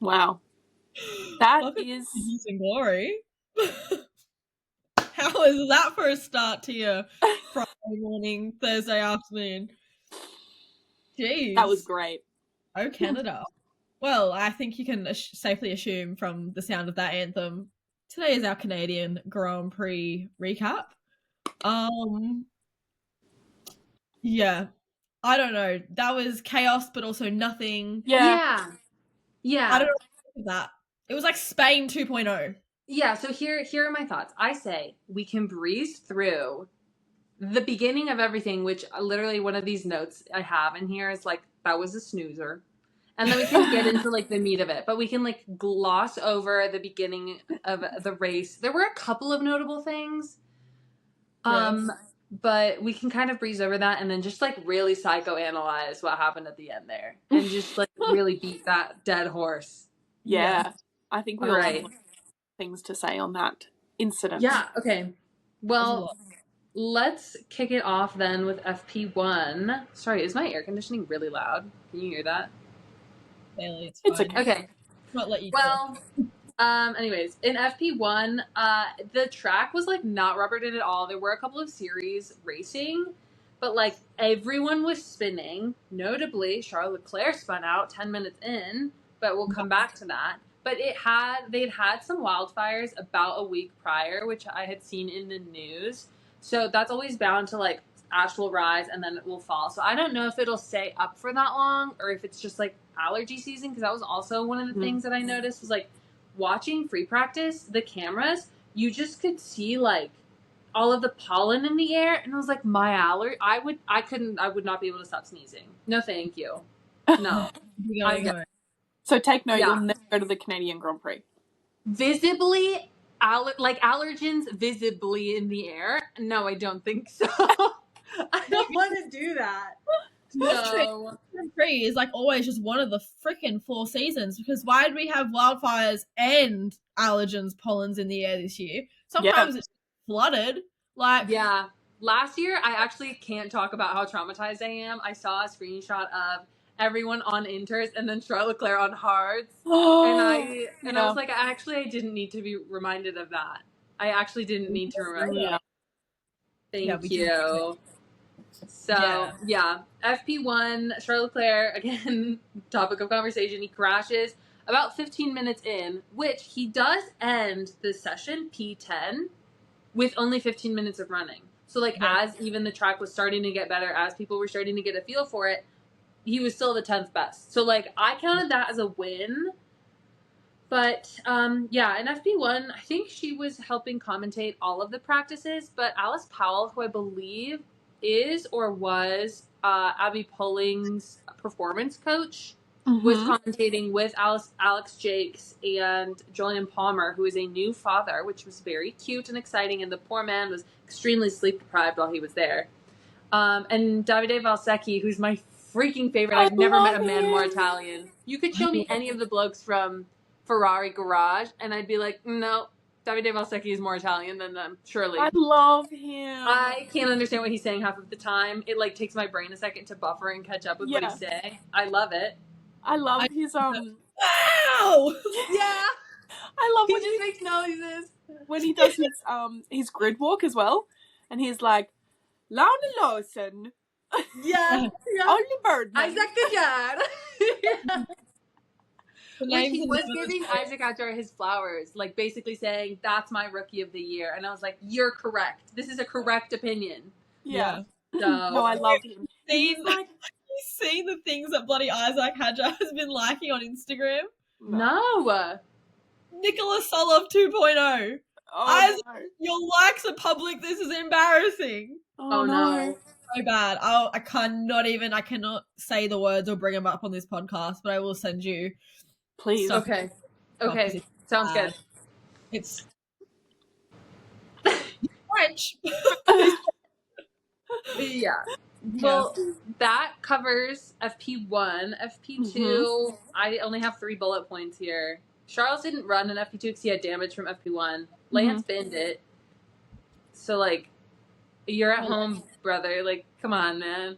Wow. That Welcome is... to News and Glory. How is that for a start to your Friday morning, Thursday afternoon? Jeez. That was great. Oh, Canada. Well, I think you can safely assume from the sound of that anthem, today is our Canadian Grand Prix recap. Yeah. I don't know. That was chaos, but also nothing. Yeah. I don't know what that. It was like Spain 2.0. Yeah, so here are my thoughts. I say we can breeze through the beginning of everything, which literally one of these notes I have in here is like, that was a snoozer. And then we can get into like the meat of it, but we can like gloss over the beginning of the race. There were a couple of notable things. Yes. But we can kind of breeze over that and then just like really psychoanalyze what happened at the end there and just like really beat that dead horse. Yeah. I think we all right. have things to say on that incident. Yeah, okay. Well, let's kick it off then with FP1. Sorry, is my air conditioning really loud? Can you hear that? Bailey, it's okay. Okay. Not let you well, anyways, in FP1, the track was like not rubbered at all. There were a couple of series racing, but like everyone was spinning. Notably, Charles Leclerc spun out 10 minutes in, but we'll come back to that. But they'd had some wildfires about a week prior, which I had seen in the news. So that's always bound to like ash will rise and then it will fall. So I don't know if it'll stay up for that long or if it's just like allergy season, because that was also one of the things that I noticed was like watching free practice, the cameras, you just could see like all of the pollen in the air, and I was like, my allergy, I would not be able to stop sneezing. No, thank you. No. So take note, you'll never go to the Canadian Grand Prix. Visibly, like allergens visibly in the air? No, I don't think so. I don't want to do that. No. Grand Prix is like always just one of the freaking 4 seasons, because why did we have wildfires and allergens, pollens in the air this year? Sometimes it's flooded. Like, yeah. Last year, I actually can't talk about how traumatized I am. I saw a screenshot of everyone on inters and then Charles Leclerc on hards. I was like, I didn't need to be reminded of that. I actually didn't need to remember that. Thank you. So, FP1, Charles Leclerc, again, topic of conversation, he crashes about 15 minutes in, which he does end the session, P10, with only 15 minutes of running. So, like, as even the track was starting to get better, as people were starting to get a feel for it, he was still the 10th best. So, like, I counted that as a win. But, in FP1, I think she was helping commentate all of the practices. But Alice Powell, who I believe is or was Abby Polling's performance coach, was commentating with Alex Jakes and Julian Palmer, who is a new father, which was very cute and exciting. And the poor man was extremely sleep deprived while he was there. And Davide Valsecchi, who's my freaking favorite. I've never met a man more Italian. You could show me any of the blokes from Ferrari Garage, and I'd be like, no, Davide Valsecchi is more Italian than them, surely. I love him. I can't understand what he's saying half of the time. It like takes my brain a second to buffer and catch up with what he's saying. I love it. I love his wow! Yeah. I love he just makes noises. When he does his grid walk as well, and he's like, Lana Lawson. Yeah. Only Birdman. Isaac Gadjar. Yeah. Like, he was giving Isaac Gadjar his flowers, like basically saying, that's my rookie of the year. And I was like, you're correct. This is a correct opinion. Yeah. So, no, I love him. He's seen the things that bloody Isaac Hadjar has been liking on Instagram? No. Nicholas Solov 2.0. Isaac, your likes are public. This is embarrassing. Oh no. So bad. I cannot say the words or bring them up on this podcast, but I will send you. Please. Okay. Sounds good. It's French. Yeah. Well, that covers FP1. FP2, I only have 3 bullet points here. Charles didn't run in FP2 because he had damage from FP1. Lance binned it. So, like, you're at home, brother. Like, come on, man.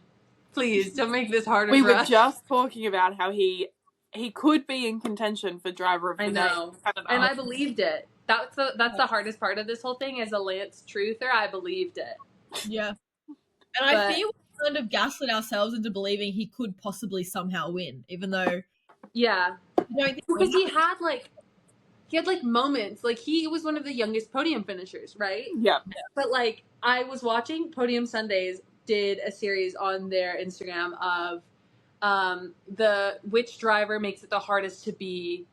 Please, don't make this harder for us. We were just talking about how he he could be in contention for driver of the day. I know, and I believed it. That's the hardest part of this whole thing. As a Lance truther, I believed it. Yeah, and I feel we kind of gaslit ourselves into believing he could possibly somehow win, even though yeah, I don't think because he had like moments. Like he was one of the youngest podium finishers, right? Yeah. But like I was watching Podium Sundays did a series on their Instagram of which driver makes it the hardest to be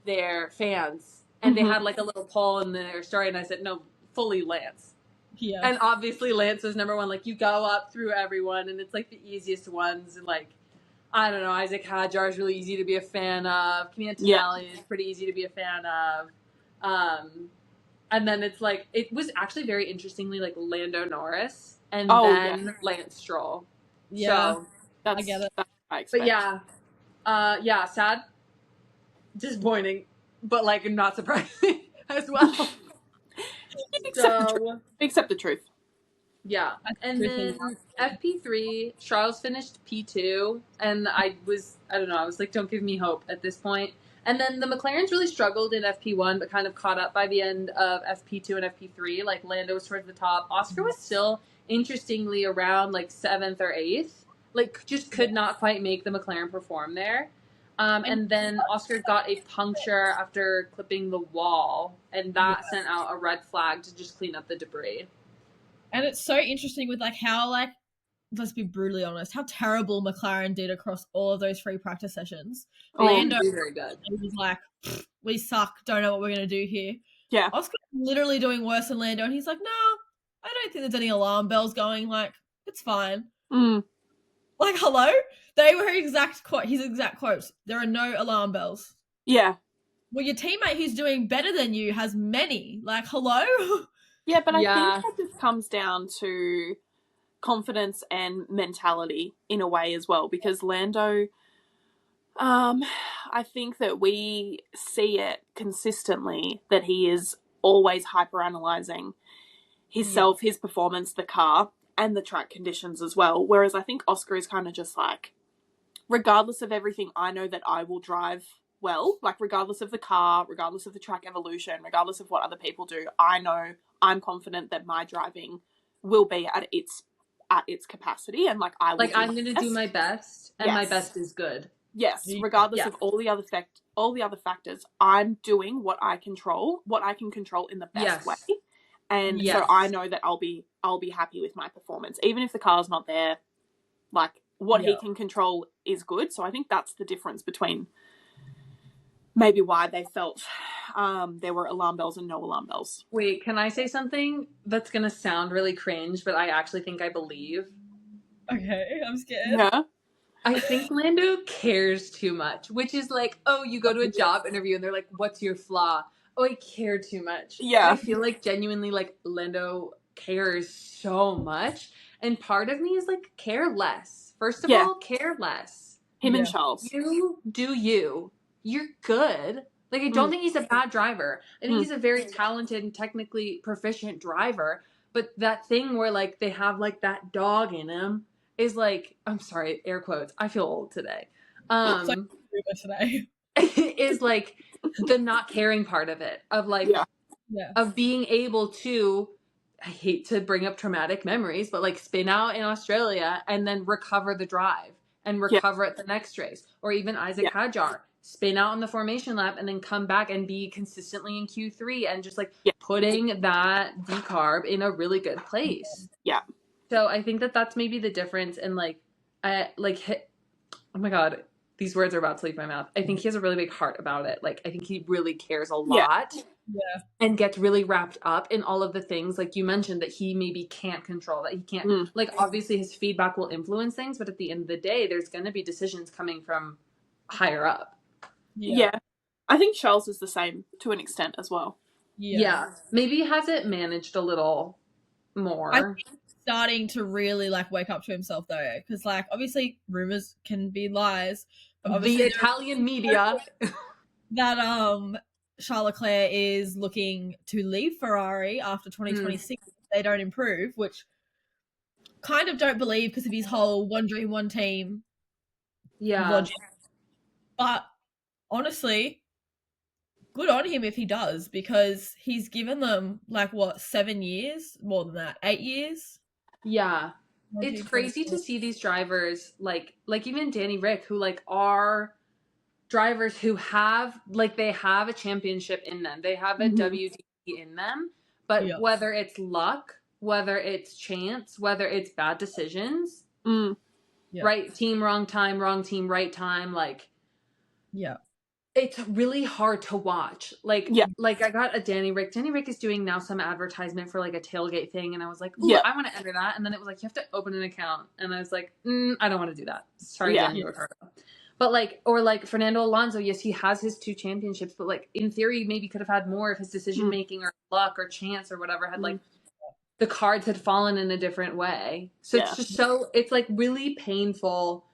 their fans, and they had like a little poll in their story, and I said no, fully Lance. Yeah. And obviously Lance was number one. Like you go up through everyone, and it's like the easiest ones, and like I don't know, Isaac Hadjar is really easy to be a fan of. Cantonelli is pretty easy to be a fan of. And then it's like, it was actually very interestingly like Lando Norris and then Lance Stroll. Yeah. So, I get it. But yeah, sad, disappointing, but like not surprising as well. Accept the truth. Yeah, and then FP3, Charles finished P2, and I don't know, I was like, don't give me hope at this point. And then the McLarens really struggled in FP1, but kind of caught up by the end of FP2 and FP3. Like Lando was towards the top. Oscar was still, interestingly, around like 7th or 8th. Like just could not quite make the McLaren perform there. And then Oscar got a puncture after clipping the wall, and that sent out a red flag to just clean up the debris. And it's so interesting with like how like, let's be brutally honest, how terrible McLaren did across all of those free practice sessions. Lando very good. Was like, we suck, don't know what we're gonna do here. Yeah. Oscar's literally doing worse than Lando, and he's like, no, I don't think there's any alarm bells going. Like, it's fine. Like, hello? They were his exact quotes. There are no alarm bells. Yeah. Well, your teammate who's doing better than you has many. Like, hello? Yeah, but I think that just comes down to confidence and mentality in a way as well, because Lando, I think that we see it consistently that he is always hyper-analyzing himself, his performance, the car, and the track conditions as well. Whereas I think Oscar is kind of just like, regardless of everything, I know that I will drive well. Like, regardless of the car, regardless of the track evolution, regardless of what other people do, I know I'm confident that my driving will be at its capacity, and like I will. Like I'm going to do my best, and my best is good. Yes, regardless of all the other factors, I'm doing what I can control in the best way. And so I know that I'll be happy with my performance, even if the car's not there. Like what he can control is good. So I think that's the difference between maybe why they felt there were alarm bells and no alarm bells. Wait, can I say something that's gonna sound really cringe, but I actually think I believe? Okay, I'm scared. Yeah. I think Lando cares too much, which is like, oh, you go to a job interview and they're like, what's your flaw? Oh, I care too much. Yeah. I feel like genuinely like Lando cares so much. And part of me is like, care less. First of all, care less. Him and Charles. You do you. You're good. Like, I don't think he's a bad driver. I think he's a very talented and technically proficient driver. But that thing where, like, they have, like, that dog in him is, like, I'm sorry, air quotes. I feel old today. Is, like, the not caring part of it. Of, like, of being able to, I hate to bring up traumatic memories, but, like, spin out in Australia and then recover the drive and recover at the next race. Or even Isaac Hadjar. Spin out on the formation lap and then come back and be consistently in Q3 and just like putting that decarb in a really good place. Yeah. So I think that that's maybe the difference. And like, oh my God, these words are about to leave my mouth. I think he has a really big heart about it. Like, I think he really cares a lot and gets really wrapped up in all of the things like you mentioned that he maybe can't control, that he can't, like, obviously his feedback will influence things, but at the end of the day, there's going to be decisions coming from higher up. Yeah. I think Charles is the same to an extent as well. Yeah. Maybe has it managed a little more. I think he's starting to really like wake up to himself though, because like obviously rumors can be lies, but obviously the Italian media that Charles Leclerc is looking to leave Ferrari after 2026 if they don't improve, which kind of don't believe because of his whole one dream, one team logic. But honestly, good on him if he does, because he's given them, 7 years? More than that, 8 years? Yeah. It's crazy to see these drivers, like even Danny Rick, who, are drivers who have, they have a championship in them. They have a WD in them. But whether it's luck, whether it's chance, whether it's bad decisions, right team, wrong time, wrong team, right time, it's really hard to watch. I got a Danny Rick. Danny Rick is doing now some advertisement for a tailgate thing, and I was like, ooh, I want to enter that. And then it was like, you have to open an account, and I was like, I don't want to do that. Sorry, Danny Ricardo. But or Fernando Alonso, yes, he has his 2 championships, but in theory, maybe could have had more if his decision making or luck or chance or whatever had the cards had fallen in a different way. So it's just it's really painful,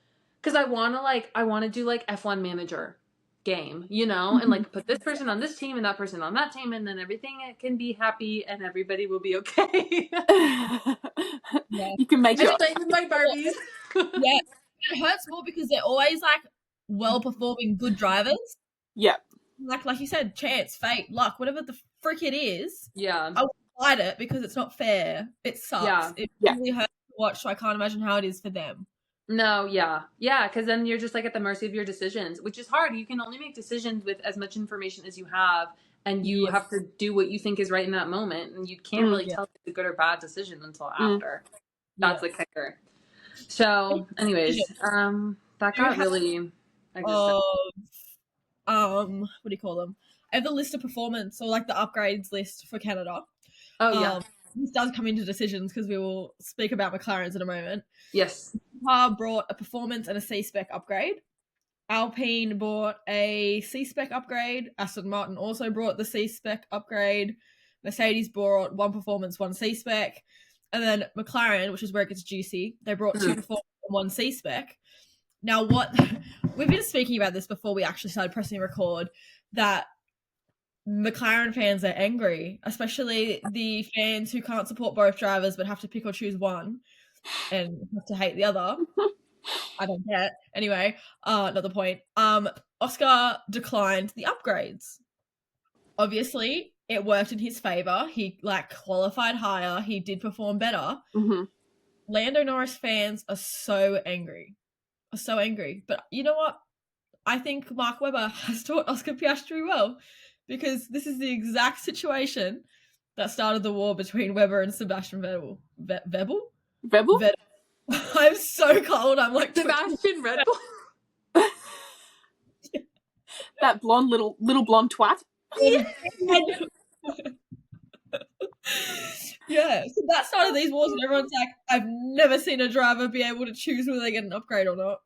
because I want to do F1 manager game, and put this person on this team and that person on that team, and then everything can be happy and everybody will be okay. You can make it with my Barbies. It hurts more because they're always well performing good drivers. Like you said, chance, fate, luck, whatever the frick it is. I will fight it because it's not fair. It sucks. It really hurts to watch, so I can't imagine how it is for them. No, because then you're just at the mercy of your decisions, which is hard. You can only make decisions with as much information as you have, and you have to do what you think is right in that moment, and you can't really tell if it's a good or bad decision until after. That's the kicker. So, anyways, that got really... what do you call them? I have the list of performance, or the upgrades list for Canada. This does come into decisions because we will speak about McLarens in a moment. Yes. Car brought a performance and a C-spec upgrade. Alpine brought a C-spec upgrade. Aston Martin also brought the C-spec upgrade. Mercedes brought 1 performance, 1 C-spec. And then McLaren, which is where it gets juicy, they brought 2 performance and 1 C-spec. Now, we've been speaking about this before we actually started pressing record, that McLaren fans are angry, especially the fans who can't support both drivers but have to pick or choose one and have to hate the other. I don't get. Anyway, not the point. Oscar declined the upgrades. Obviously, it worked in his favor. He qualified higher. He did perform better. Lando Norris fans are so angry. But you know what? I think Mark Webber has taught Oscar Piastri well, because this is the exact situation that started the war between Webber and Sebastian Vettel. Vettel? I'm so cold. I'm Sebastian Red Bull. That blonde little blonde twat. So that started these wars, and everyone's like, I've never seen a driver be able to choose whether they get an upgrade or not.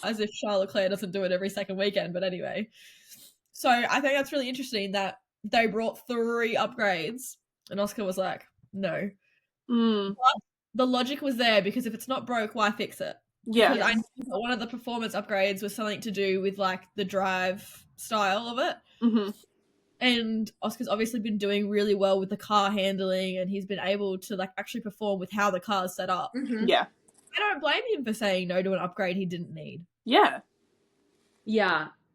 As if Charles Leclerc doesn't do it every second weekend, but anyway. So I think that's really interesting that they brought 3 upgrades, and Oscar was like, no. But the logic was there, because if it's not broke, why fix it? Because I know that one of the performance upgrades was something to do with the drive style of it. And Oscar's obviously been doing really well with the car handling, and he's been able to actually perform with how the car's set up. I don't blame him for saying no to an upgrade he didn't need.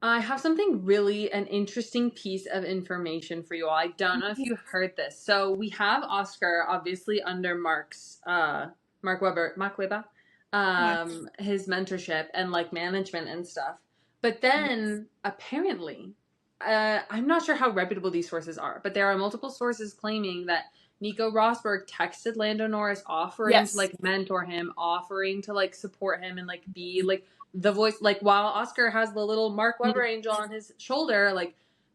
I have an interesting piece of information for you all. I don't know if you heard this. So we have Oscar obviously under Mark Webber, his mentorship and management and stuff. But then apparently, I'm not sure how reputable these sources are, but there are multiple sources claiming that Nico Rosberg texted Lando Norris offering to mentor him, offering to support him and be the voice, while Oscar has the little Mark Webber angel on his shoulder,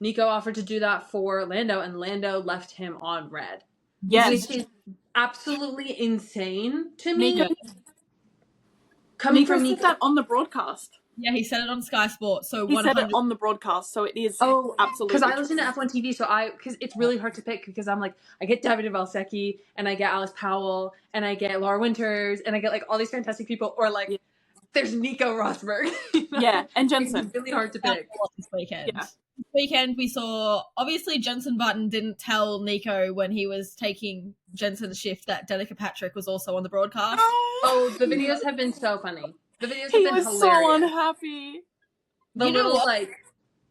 Nico offered to do that for Lando, and Lando left him on red. Which is absolutely insane to me. Nico said that on the broadcast. Yeah, he said it on Sky Sports. So he said it on the broadcast, so it is absolutely. Because I listen to F1 TV, because it's really hard to pick, because I'm I get Davide Valsecchi, and I get Alice Powell, and I get Laura Winters, and I get all these fantastic people, or there's Nico Rosberg. And Jensen. It's really hard to pick. This weekend. This weekend we saw, obviously Jensen Button didn't tell Nico when he was taking Jensen's shift that Danica Patrick was also on the broadcast. The videos have been so funny. The videos have been hilarious. He was so unhappy. The little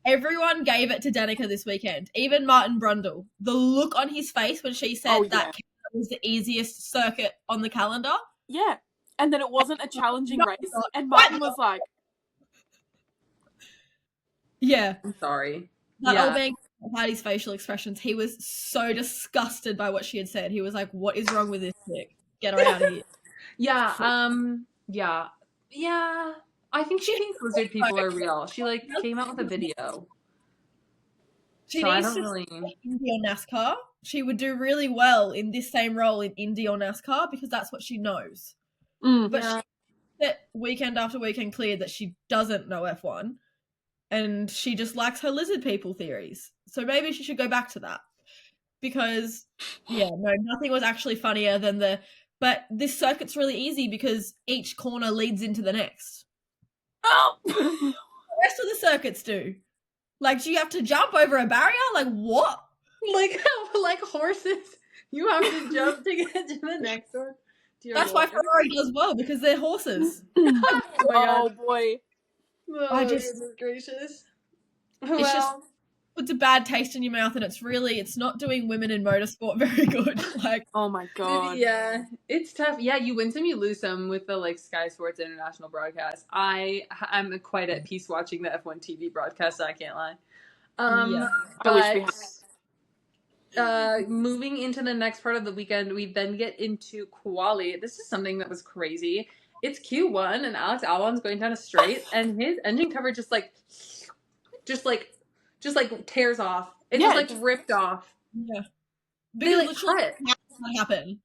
Everyone gave it to Danica this weekend. Even Martin Brundle. The look on his face when she said that was the easiest circuit on the calendar. Yeah. And then it wasn't a challenging race. And Martin was like... Yeah. I'm sorry. But all being Heidi's facial expressions, he was so disgusted by what she had said. He was like, what is wrong with this chick? Get her out of here. Yeah. I think she thinks lizard people are real. She like came out with a video. She needs to stay in Indy or NASCAR. She would do really well in this same role in Indy or NASCAR because that's what she knows. But she said weekend after weekend cleared that she doesn't know F1 and she just likes her lizard people theories. So maybe she should go back to that because, nothing was actually funnier than but this circuit's really easy because each corner leads into the next. Oh! The rest of the circuits do. Like, do you have to jump over a barrier? Like, what? Like horses. You have to jump to get to the next one. That's why Ferrari does well, because they're horses. Oh boy. Oh, goodness gracious. It's just puts a bad taste in your mouth, and it's not doing women in motorsport very good. Like, oh my god. Yeah, it's tough. Yeah, you win some, you lose some with the Sky Sports International broadcast. I'm quite at peace watching the F1 TV broadcast. I can't lie. Moving into the next part of the weekend, we then get into quali. This is something that was crazy. It's Q1, and Alex Albon's going down a straight, and his engine cover just tears off. It just ripped off. Yeah. They cut. What happened?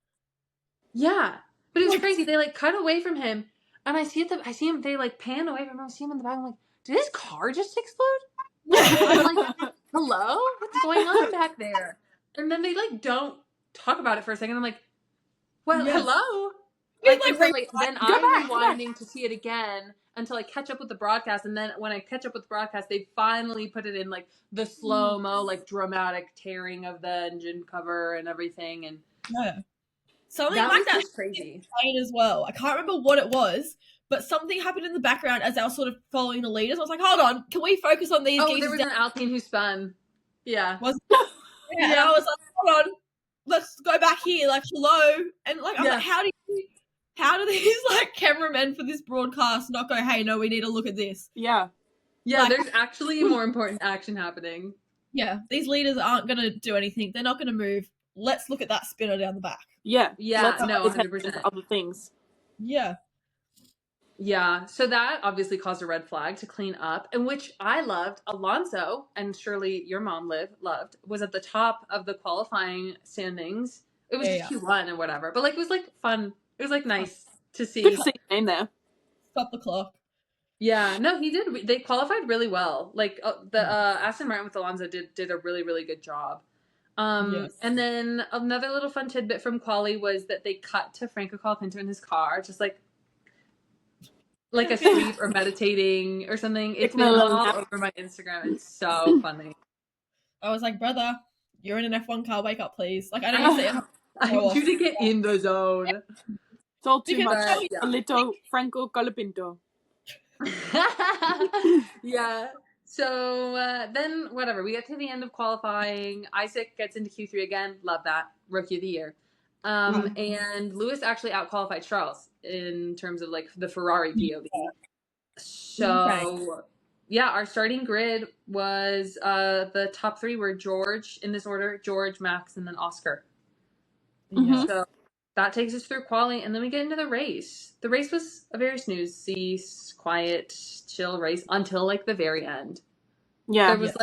Yeah. But it was crazy. They cut away from him, and I see him, they pan away from him, I see him in the back, I'm like, did his car just explode? I'm like, hello? What's going on back there? And then they don't talk about it for a second. I'm like, well, hello? Then I'm rewinding to see it again until I catch up with the broadcast, and then when I catch up with the broadcast, they finally put it in the slow-mo, dramatic tearing of the engine cover and everything, and something like that crazy as well. I can't remember what it was, but something happened in the background as I was sort of following the leaders. I was like, hold on, can we focus on these? Oh, there was an Alpine who spun. Yeah. And I was like, hold on, let's go back here. Hello, and I'm like, how do these cameramen for this broadcast not go, hey, no, we need to look at this? Yeah. There's actually more important action happening. Yeah, these leaders aren't going to do anything. They're not going to move. Let's look at that spinner down the back. Yeah. Let's 100%. Other things. Yeah. Yeah, so that obviously caused a red flag to clean up, and which I loved. Alonso, and surely your mom loved, was at the top of the qualifying standings. It was just Q1 and whatever, but it was fun. It was nice to see. Good to see your name there. Stop the clock. Yeah, no, he did. They qualified really well. The Aston Martin with Alonso did a really, really good job. And then another little fun tidbit from quali was that they cut to Franco Colapinto in his car, just asleep or meditating or something. It's been all over my Instagram. It's so funny. I was like, brother, you're in an F1 car. Wake up, please. I know you say it. I need you to get in the zone. It's all too much. A little Franco Colapinto. Yeah. So then, whatever. We get to the end of qualifying. Isaac gets into Q3 again. Love that. Rookie of the year. And Lewis actually out-qualified Charles in terms of the Ferrari POV. So, our starting grid was the top three were George, in this order, George, Max, and then Oscar. Mm-hmm. So that takes us through quali, and then we get into the race. The race was a very snoozy, quiet, chill race until the very end. Yeah. There was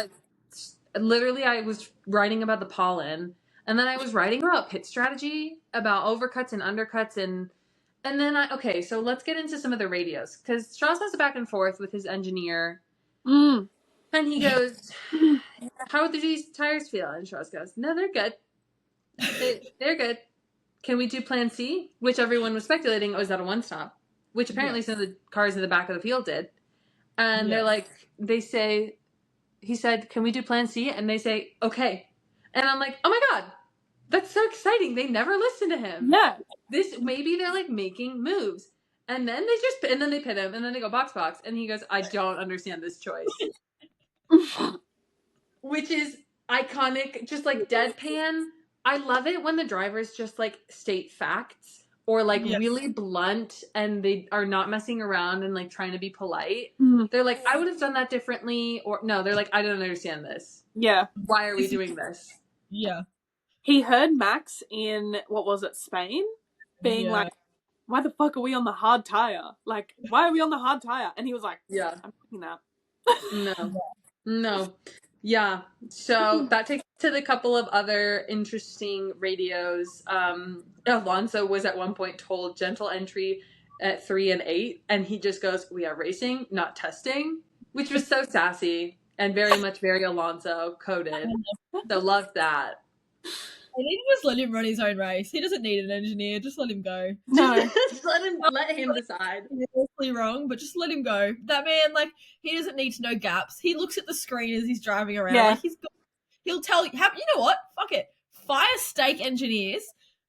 literally I was writing about the pollen, and then I was writing about pit strategy, about overcuts and undercuts, and then so let's get into some of the radios, because Strauss has a back and forth with his engineer, and he goes, how do these tires feel? And Strauss goes, no, they're good. They're good. Can we do plan C? Which everyone was speculating was at a one stop, which apparently some of the cars in the back of the field did. And they say, he said, can we do plan C? And they say, okay. And I'm like, oh my God, that's so exciting. They never listen to him. Yeah. Maybe they're making moves. And then they pit him, and then they go box. And he goes, I don't understand this choice. which is iconic, just like deadpan. I love it when the drivers just like state facts or like really blunt and they are not messing around and like trying to be polite. They're like, I would have done that differently, or no, they're like, I don't understand this. Yeah. Why are we doing this? Yeah. He heard Max in, what was it, Spain? Being like, why the fuck are we on the hard tire? Like, why are we on the hard tire? And he was like, yeah, I'm thinking that. No. Yeah. So that takes to the couple of other interesting radios. Alonso was at one point told gentle entry at 3 and 8, and he just goes, "We are racing, not testing," which was so sassy and very much very Alonso coded. So love that. I need to just let him run his own race. He doesn't need an engineer. Just let him go. No. Just let him decide. He's mostly wrong, but just let him go. That man, like, he doesn't need to know gaps. He looks at the screen as he's driving around. Yeah. Like, he'll tell you. You know what? Fuck it. Fire stake engineers.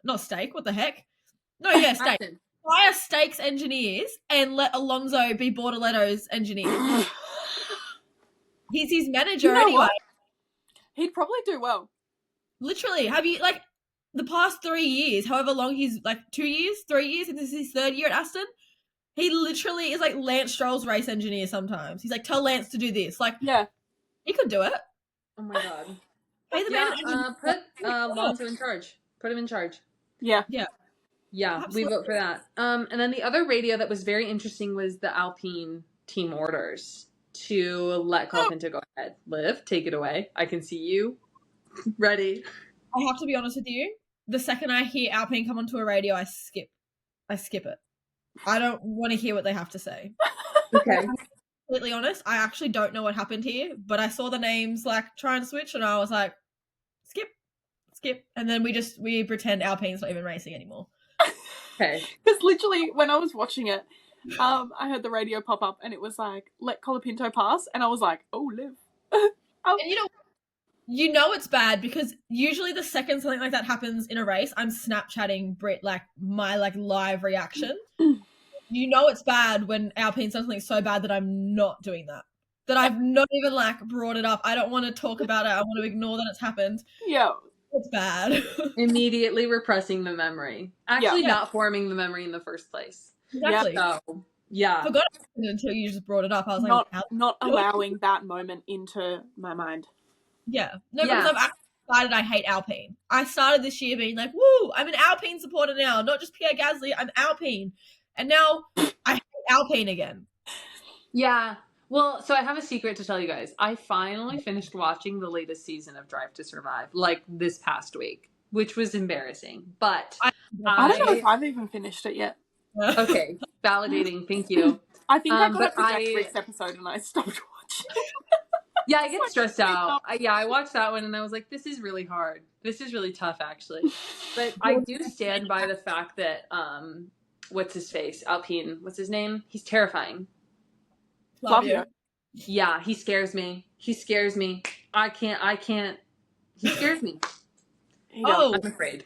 Not stake. What the heck? No, yeah, stake. Fire stakes engineers and let Alonso be Bortoletto's engineer. He's his manager anyway. What? He'd probably do well. Literally, have you, like, the past 3 years, however long he's, like, 2 years, 3 years, and this is his 3rd year at Aston, he literally is, like, Lance Stroll's race engineer sometimes. He's like, tell Lance to do this. Like, yeah, he could do it. Oh, my God. Pay the man. Put Alonso in charge. Put him in charge. Yeah. Yeah, absolutely. we vote for that. And then the other radio that was very interesting was the Alpine team orders to let Colapinto go ahead. Liv, take it away. I can see you. Ready. I have to be honest with you. The second I hear Alpine come onto a radio, I skip it. I don't want to hear what they have to say. Okay. Completely honest, I actually don't know what happened here, but I saw the names like trying to switch and I was like, skip. And then we pretend Alpine's not even racing anymore. Okay. Because literally when I was watching it, I heard the radio pop up and it was like, let Colapinto pass. And I was like, oh, Liv. And you know it's bad because usually the second something like that happens in a race, I'm Snapchatting Brit like my like live reaction. You know it's bad when Alpine does something so bad that I'm not doing that. That I've not even like brought it up. I don't want to talk about it. I want to ignore that it's happened. Yeah. It's bad. Immediately repressing the memory. Actually not forming the memory in the first place. Exactly. So, yeah. I forgot until you just brought it up. I was not allowing that moment into my mind. Yeah. No, because I've actually decided I hate Alpine. I started this year being like, woo, I'm an Alpine supporter now. Not just Pierre Gasly, I'm Alpine. And now I hate Alpine again. Yeah. Well, so I have a secret to tell you guys. I finally finished watching the latest season of Drive to Survive, like this past week, which was embarrassing. But I don't know if I've even finished it yet. Okay. Validating. Thank you. I think I got up to next week's episode and I stopped watching. Yeah, I get stressed out. I watched that one and I was like, this is really hard. This is really tough, actually. But I do stand by the fact that, what's his face? Alpine. What's his name? He's terrifying. Flavio. Yeah, he scares me. I can't. He scares me. I'm afraid.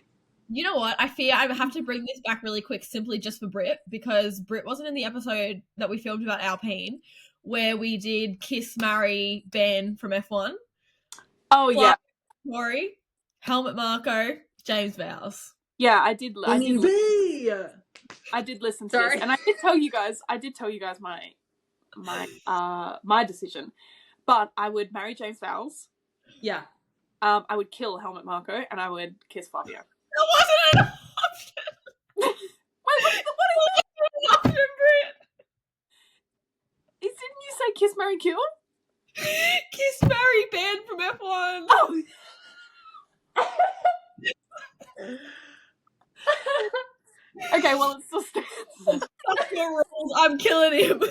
You know what? I fear I have to bring this back really quick simply just for Brit, because Brit wasn't in the episode that we filmed about Alpine, where we did Kiss, Marry, Ban from F1. Oh, yeah. Rory, Helmut Marko, James Vowles. Yeah, I did listen to this, and I did tell you guys my decision. But I would marry James Vowles. Yeah. I would kill Helmut Marko, and I would kiss Flavio. That wasn't an option. Wait, what is an option, Brit? Didn't you say kiss, marry, kill? Kiss, marry, ban from F1. Oh. Okay, well, it still stands. Fuck your rules. I'm killing him.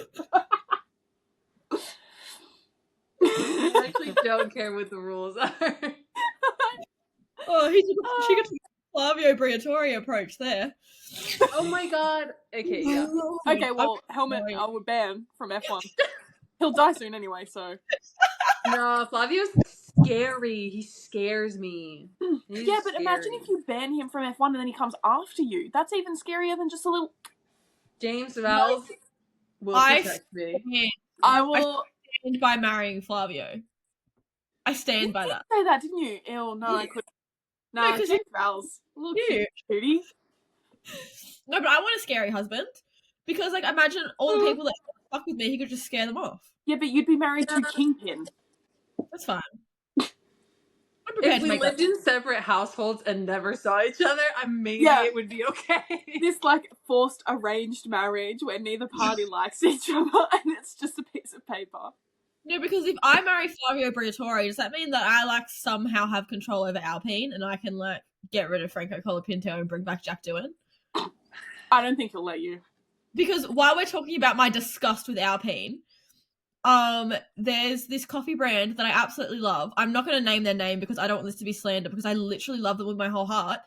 I actually don't care what the rules are. She got the Flavio Briatore approach there. Oh my god. Okay, yeah. Okay, well, Helmut I would ban from F1. He'll die soon anyway, so. No, Flavio's scary. He scares me. But imagine if you ban him from F1 and then he comes after you. That's even scarier than just a little... James Vowles will protect me. I will... stand by marrying Flavio. I stand by that. You did say that, didn't you? Ew, no, I couldn't. No, because James Vowles. Little cute cutie. No, but I want a scary husband. Because, like, imagine all the people that fuck with me, he could just scare them off. Yeah, but you'd be married to Kingpin. That's fine. If we lived in separate households and never saw each other, maybe it would be okay. This, like, forced arranged marriage where neither party likes each other and it's just a piece of paper. No, because if I marry Flavio Briatore, does that mean that I, like, somehow have control over Alpine and I can, like, get rid of Franco Colapinto and bring back Jack Doohan? I don't think he'll let you. Because while we're talking about my disgust with Alpine, there's this coffee brand that I absolutely love. I'm not going to name their name because I don't want this to be slander because I literally love them with my whole heart.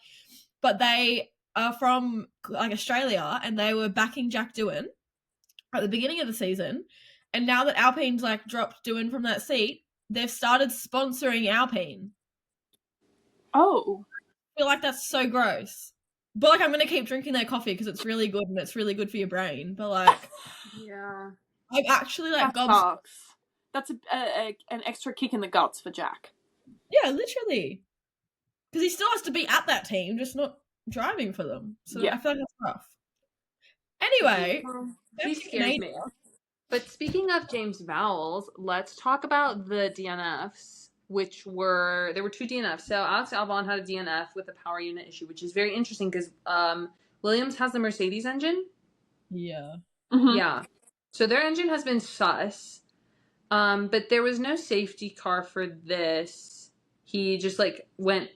But they are from, like, Australia and they were backing Jack Doohan at the beginning of the season. And now that Alpine's, like, dropped Doohan from that seat, they've started sponsoring Alpine. Oh. I feel like that's so gross. But, like, I'm going to keep drinking their coffee because it's really good and it's really good for your brain. But, like... Yeah. I'm actually, like, that sucks. That's an extra kick in the guts for Jack. Yeah, literally. Because he still has to be at that team, just not driving for them. So I feel like that's rough. Anyway. He scares me. But speaking of James Vowles, let's talk about the DNFs, there were 2 DNFs. So Alex Albon had a DNF with a power unit issue, which is very interesting because Williams has the Mercedes engine. Yeah. Mm-hmm. Yeah. So their engine has been sus. But there was no safety car for this. He just went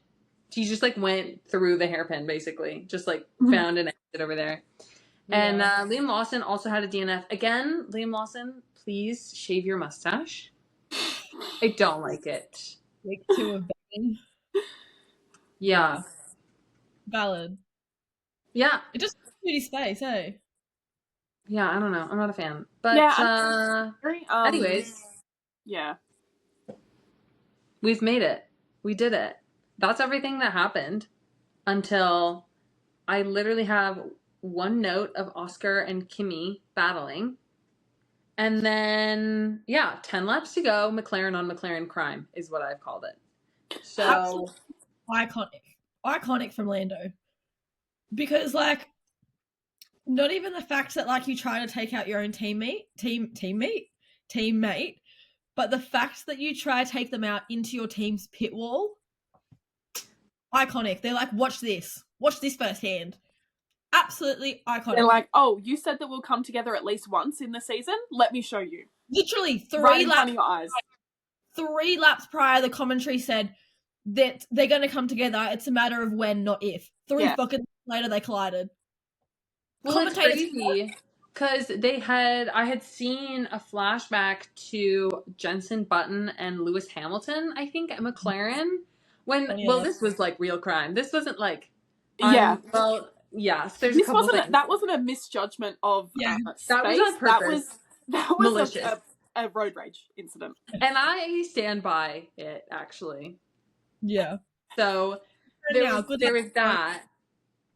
through the hairpin, basically. Just found an exit over there. Yeah. And Liam Lawson also had a DNF. Again, Liam Lawson, please shave your mustache. I don't like it. Week 2 of banging. Yeah. Valid. Yeah. It just pretty space, eh? Yeah, I don't know. I'm not a fan. But anyways. Yeah. We've made it. We did it. That's everything that happened until I literally have one note of Oscar and Kimi battling. And then, 10 laps to go. McLaren on McLaren crime is what I've called it. So. Absolutely. Iconic from Lando. Because, not even the fact that, you try to take out your own teammate, but the fact that you try to take them out into your team's pit wall. Iconic. They're like, watch this firsthand. Absolutely iconic. They're like, oh, you said that we'll come together at least once in the season? Let me show you. Literally 3 right in laps. Front of your eyes. 3 laps prior, the commentary said that they're going to come together. It's a matter of when, not if. 3 fucking later, they collided. Well, it's crazy because I had seen a flashback to Jenson Button and Lewis Hamilton, I think, at McLaren. This was real crime. This wasn't yes, there's a couple things. That wasn't a misjudgment of space. That was on purpose. That was malicious. A road rage incident. And I stand by it, actually. Yeah. So there was that.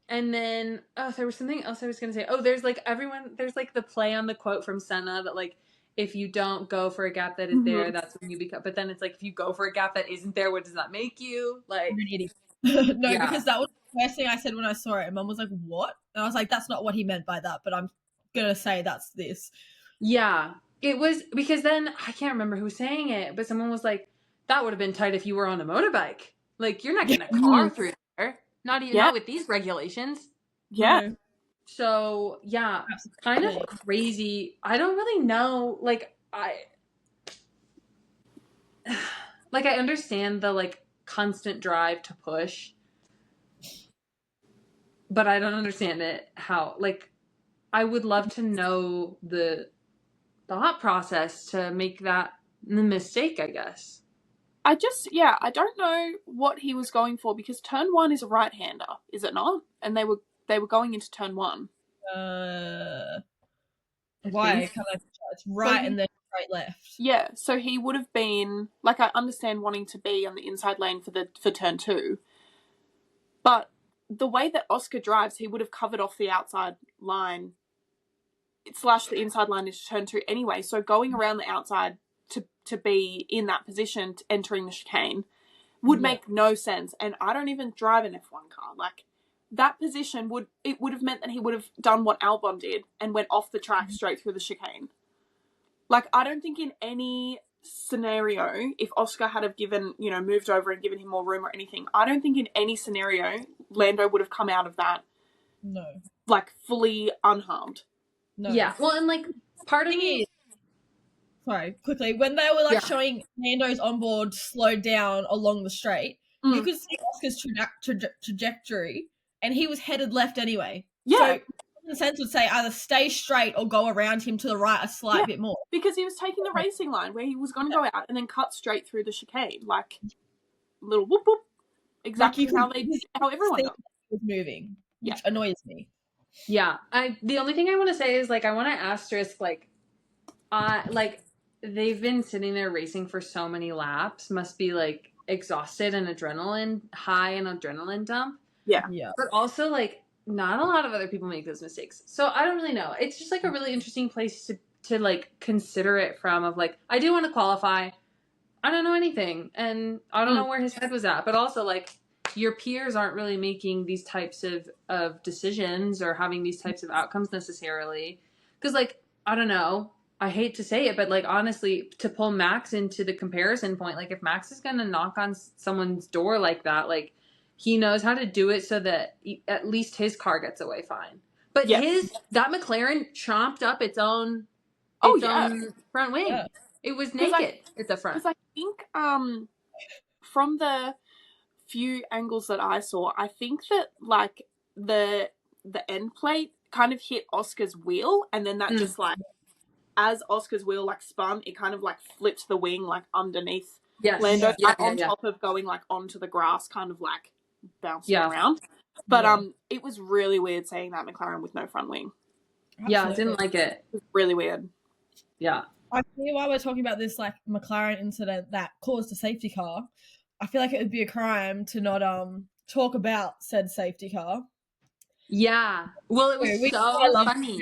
And then, there was something else I was going to say. Oh, there's there's the play on the quote from Senna that if you don't go for a gap that is there, that's when you become, but then it's if you go for a gap that isn't there, what does that make you? You're an idiot. No, because that was the first thing I said when I saw it. And Mum was like, what? And I was like, that's not what he meant by that, but I'm going to say that's this. Yeah. It was, because then, I can't remember who was saying it, but someone was like, that would have been tight if you were on a motorbike. You're not getting a car through there. Not even not with these regulations. Yeah. So, kind of crazy. I don't really know. I understand the, constant drive to push. But I don't understand it. How, I would love to know the thought process to make that the mistake, I guess. I don't know what he was going for because turn 1 is a right-hander, is it not? And they were going into turn 1. Why? It's right and then straight left. Yeah, so he would have been I understand wanting to be on the inside lane for turn 2, but the way that Oscar drives, he would have covered off the outside line / the inside line is turn 2 anyway. So going around the outside to be in that position entering the chicane would make no sense. And I don't even drive an F1 car. Like, that position would have meant that he would have done what Albon did and went off the track straight through the chicane. Like, I don't think in any scenario, if Oscar had have given, moved over and given him more room or anything, I don't think in any scenario Lando would have come out of that like fully unharmed. No. Yeah. Well, and like part of me, sorry, quickly, when they were like showing Lando's onboard slowed down along the straight, you could see Oscar's trajectory, and he was headed left anyway. Yeah. So, in a sense, would say either stay straight or go around him to the right a slight bit more. Because he was taking the racing line where he was going to go out and then cut straight through the chicane, like little whoop whoop. Exactly like how everyone was moving, which annoys me. Yeah, the only thing I want to say is like I want to asterisk like they've been sitting there racing for so many laps, must be like exhausted and adrenaline dump. Yeah. But also like not a lot of other people make those mistakes, so I don't really know. It's just like a really interesting place to like consider it from. Of like I do want to qualify. I don't know anything, and I don't know where his head was at, but also like. Your peers aren't really making these types of decisions or having these types of outcomes necessarily. Because, like, I don't know. I hate to say it, but, like, honestly, to pull Max into the comparison point, like, if Max is going to knock on someone's door like that, like, he knows how to do it so that at least his car gets away fine. But that McLaren chomped up its own front wing. Yeah. It was naked at the front. Because I think from the few angles that I saw, I think that like the end plate kind of hit Oscar's wheel, and then that just like as Oscar's wheel like spun, it kind of like flipped the wing like underneath Lando, on top of going like onto the grass, kind of like bouncing around. But it was really weird seeing that McLaren with no front wing. Absolutely. Yeah, I didn't like it. It was really weird. Yeah. I see why we're talking about this like McLaren incident that caused a safety car. I feel like it would be a crime to not talk about said safety car. Yeah. Well, it was so funny.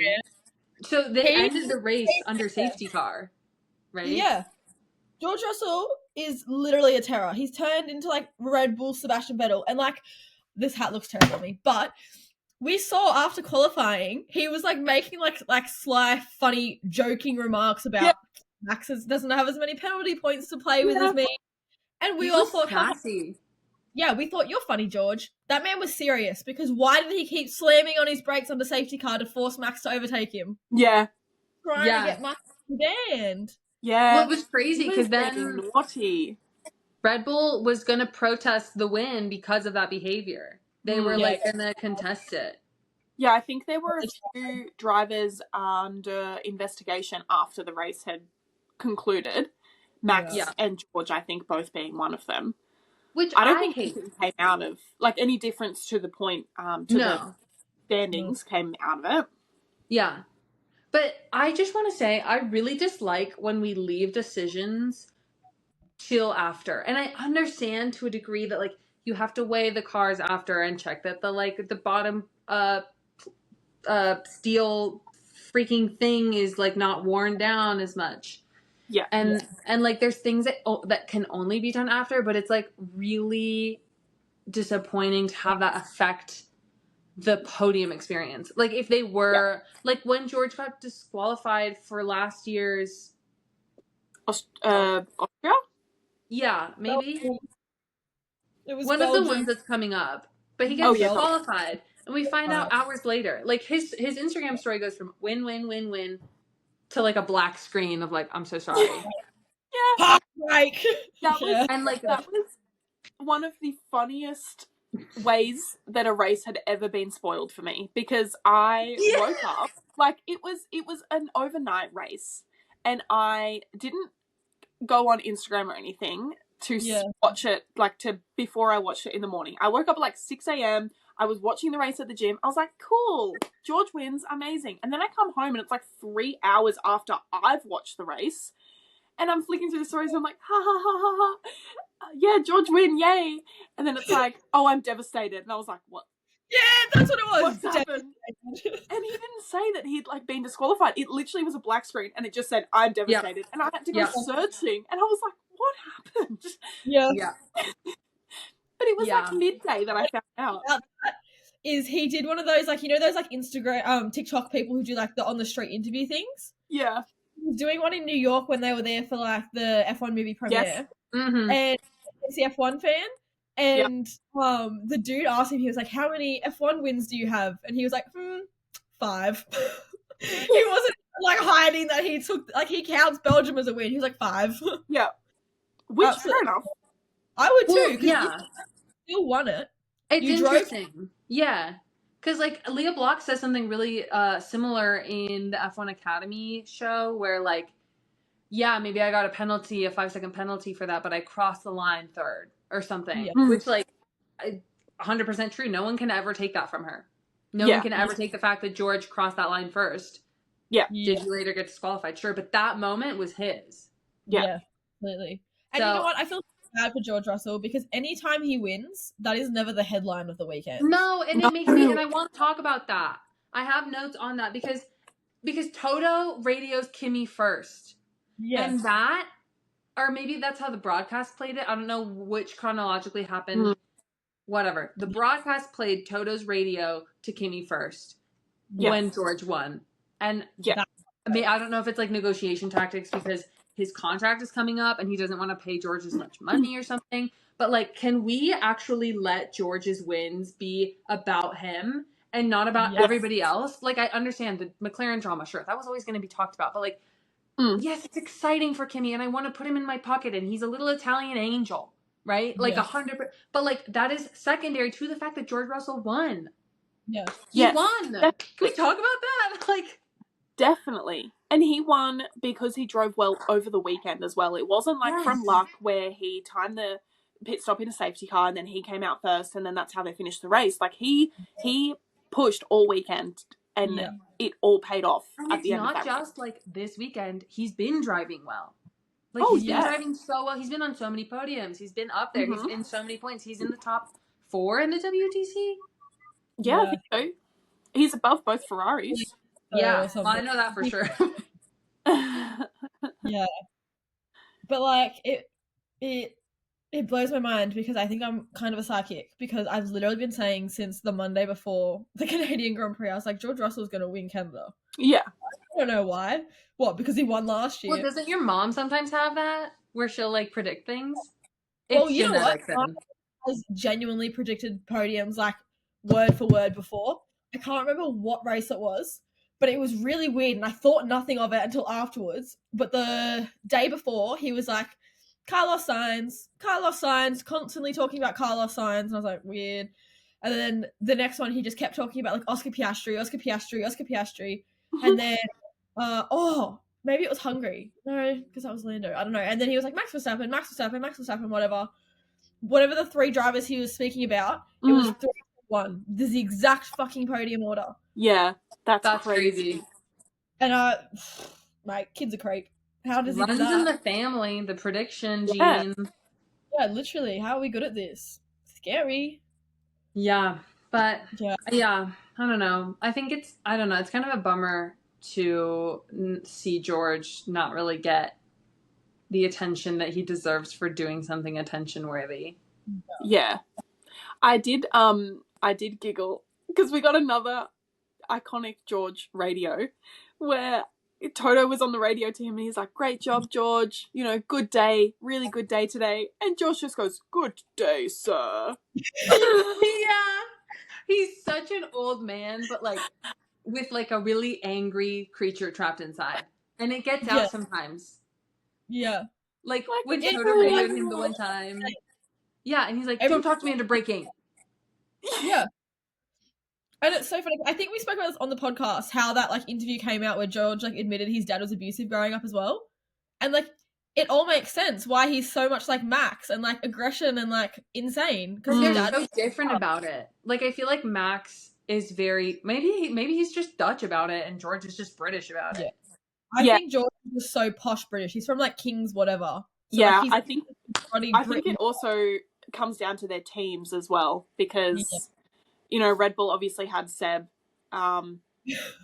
So they ended the race under safety car, right? Yeah. George Russell is literally a terror. He's turned into like Red Bull Sebastian Vettel, and like this hat looks terrible on me, but we saw after qualifying he was like making like sly, funny, joking remarks about Max doesn't have as many penalty points to play with as me. And we all thought, sassy. We thought, you're funny, George. That man was serious, because why did he keep slamming on his brakes on the safety car to force Max to overtake him? Yeah. Trying to get Max banned. Yeah. Well, it was crazy, because then naughty. Red Bull was going to protest the win because of that behavior. They were going to contest it. Yeah, I think there were a few drivers under investigation after the race had concluded. Max and George, I think, both being one of them. Which I don't think anything came out of, like, any difference to the point, the standings came out of it. Yeah. But I just want to say, I really dislike when we leave decisions till after. And I understand to a degree that, like, you have to weigh the cars after and check that the bottom steel freaking thing is, like, not worn down as much. Yeah. And like there's things that can only be done after, but it's like really disappointing to have that affect the podium experience. Like if they were like when George got disqualified for last year's Austria? Yeah, maybe. It was one Belgium. of the ones that's coming up. But he gets disqualified. And we find out hours later. Like his Instagram story goes from win, win, win, win to like a black screen of like, I'm so sorry. Yeah. Like that was one of the funniest ways that a race had ever been spoiled for me, because I woke up like it was an overnight race, and I didn't go on Instagram or anything to watch it before I watched it in the morning. I woke up at like 6 a.m. I was watching the race at the gym. I was like, cool, George wins, amazing. And then I come home and it's like 3 hours after I've watched the race, and I'm flicking through the stories and I'm like, ha ha ha ha ha. Yeah, George win, yay. And then it's like, oh, I'm devastated. And I was like, what? Yeah, that's what it was. What's happened? And he didn't say that he'd like been disqualified. It literally was a black screen, and it just said, "I'm devastated," and I had to go searching, and I was like, "What happened?" Yeah. But it was like midday that I found out. Is he did one of those like, you know, those like Instagram, TikTok people who do like the on the street interview things. Yeah. He was doing one in New York when they were there for like the F1 movie premiere. Yes. And he's the F1 fan. And the dude asked him, he was like, "How many F1 wins do you have?" And he was like, 5. He wasn't like hiding that he took, like, he counts Belgium as a win. He was like 5. Yeah. Which, fair enough. I would too, because you still won it. It's interesting. Yeah. Because, like, Leah Block says something really similar in the F1 Academy show where, like, yeah, maybe I got a 5-second penalty for that, but I crossed the line third or something. Yeah. Which, like, 100% true. No one can ever take that from her. No one can ever take the fact that George crossed that line first. Yeah. Did he later get disqualified? Sure. But that moment was his. Yeah, completely. And you know what? I feel bad for George Russell because anytime he wins, that is never the headline of the weekend. No, and it makes me, and I want to talk about that. I have notes on that because Toto radios Kimi first. Yes. And that, or maybe that's how the broadcast played it. I don't know which chronologically happened. Whatever. The broadcast played Toto's radio to Kimi first when George won. And I don't know if it's like negotiation tactics because his contract is coming up and he doesn't want to pay George as much money or something. But, like, can we actually let George's wins be about him and not about everybody else? Like, I understand the McLaren drama, sure, that was always going to be talked about. But, like, yes, it's exciting for Kimi and I want to put him in my pocket and he's a little Italian angel, right? Like, 100%. But, like, that is secondary to the fact that George Russell won. Yeah. He won. Can we talk about that? Like, definitely. And he won because he drove well over the weekend as well. It wasn't like from luck where he timed the pit stop in a safety car and then he came out first and then that's how they finished the race. Like he pushed all weekend and it all paid off at the end of that. It's not just like this weekend. He's been driving well. Like he's been driving so well. He's been on so many podiums. He's been up there. He's in so many points. He's in the top 4 in the WTC. Yeah, I think so. He's above both Ferraris. Yeah, well, I know that for sure. Yeah. But, like, it blows my mind because I think I'm kind of a psychic because I've literally been saying since the Monday before the Canadian Grand Prix, I was like, George Russell's going to win Canada. Yeah. I don't know why. What, because he won last year? Well, doesn't your mom sometimes have that where she'll, like, predict things? Well, you know what? Mom has genuinely predicted podiums, like, word for word before. I can't remember what race it was, but it was really weird, and I thought nothing of it until afterwards. But the day before, he was like, Carlos Sainz, constantly talking about Carlos Sainz, and I was like, weird. And then the next one, he just kept talking about, like, Oscar Piastri. And then, maybe it was Hungary. No, because that was Lando. I don't know. And then he was like, Max Verstappen, whatever. Whatever the 3 drivers he was speaking about, it was 3-1. This is the exact fucking podium order. Yeah, that's crazy. And my kid's a creep. How does he do that? Runs in the family, the prediction gene. Yeah, literally. How are we good at this? Scary. Yeah, but I don't know. I think it's kind of a bummer to see George not really get the attention that he deserves for doing something attention worthy. Yeah. I did giggle because we got another iconic George radio where Toto was on the radio to him and he's like, "Great job, George. You know, good day, really good day today." And George just goes, "Good day, sir." Yeah. He's such an old man, but like with like a really angry creature trapped inside. And it gets out sometimes. Yeah. Like when Toto radioed him the one time. Yeah, and he's like, "Don't talk to me under braking." Yeah. And it's so funny. I think we spoke about this on the podcast, how that like interview came out where George like admitted his dad was abusive growing up as well. And like it all makes sense why he's so much like Max and like aggression and like insane. Because his dad's so different about it. Like I feel like Max is very maybe he's just Dutch about it and George is just British about it. I think George is so posh British. He's from like King's whatever. So, like, I think it also comes down to their teams as well because you know, Red Bull obviously had Seb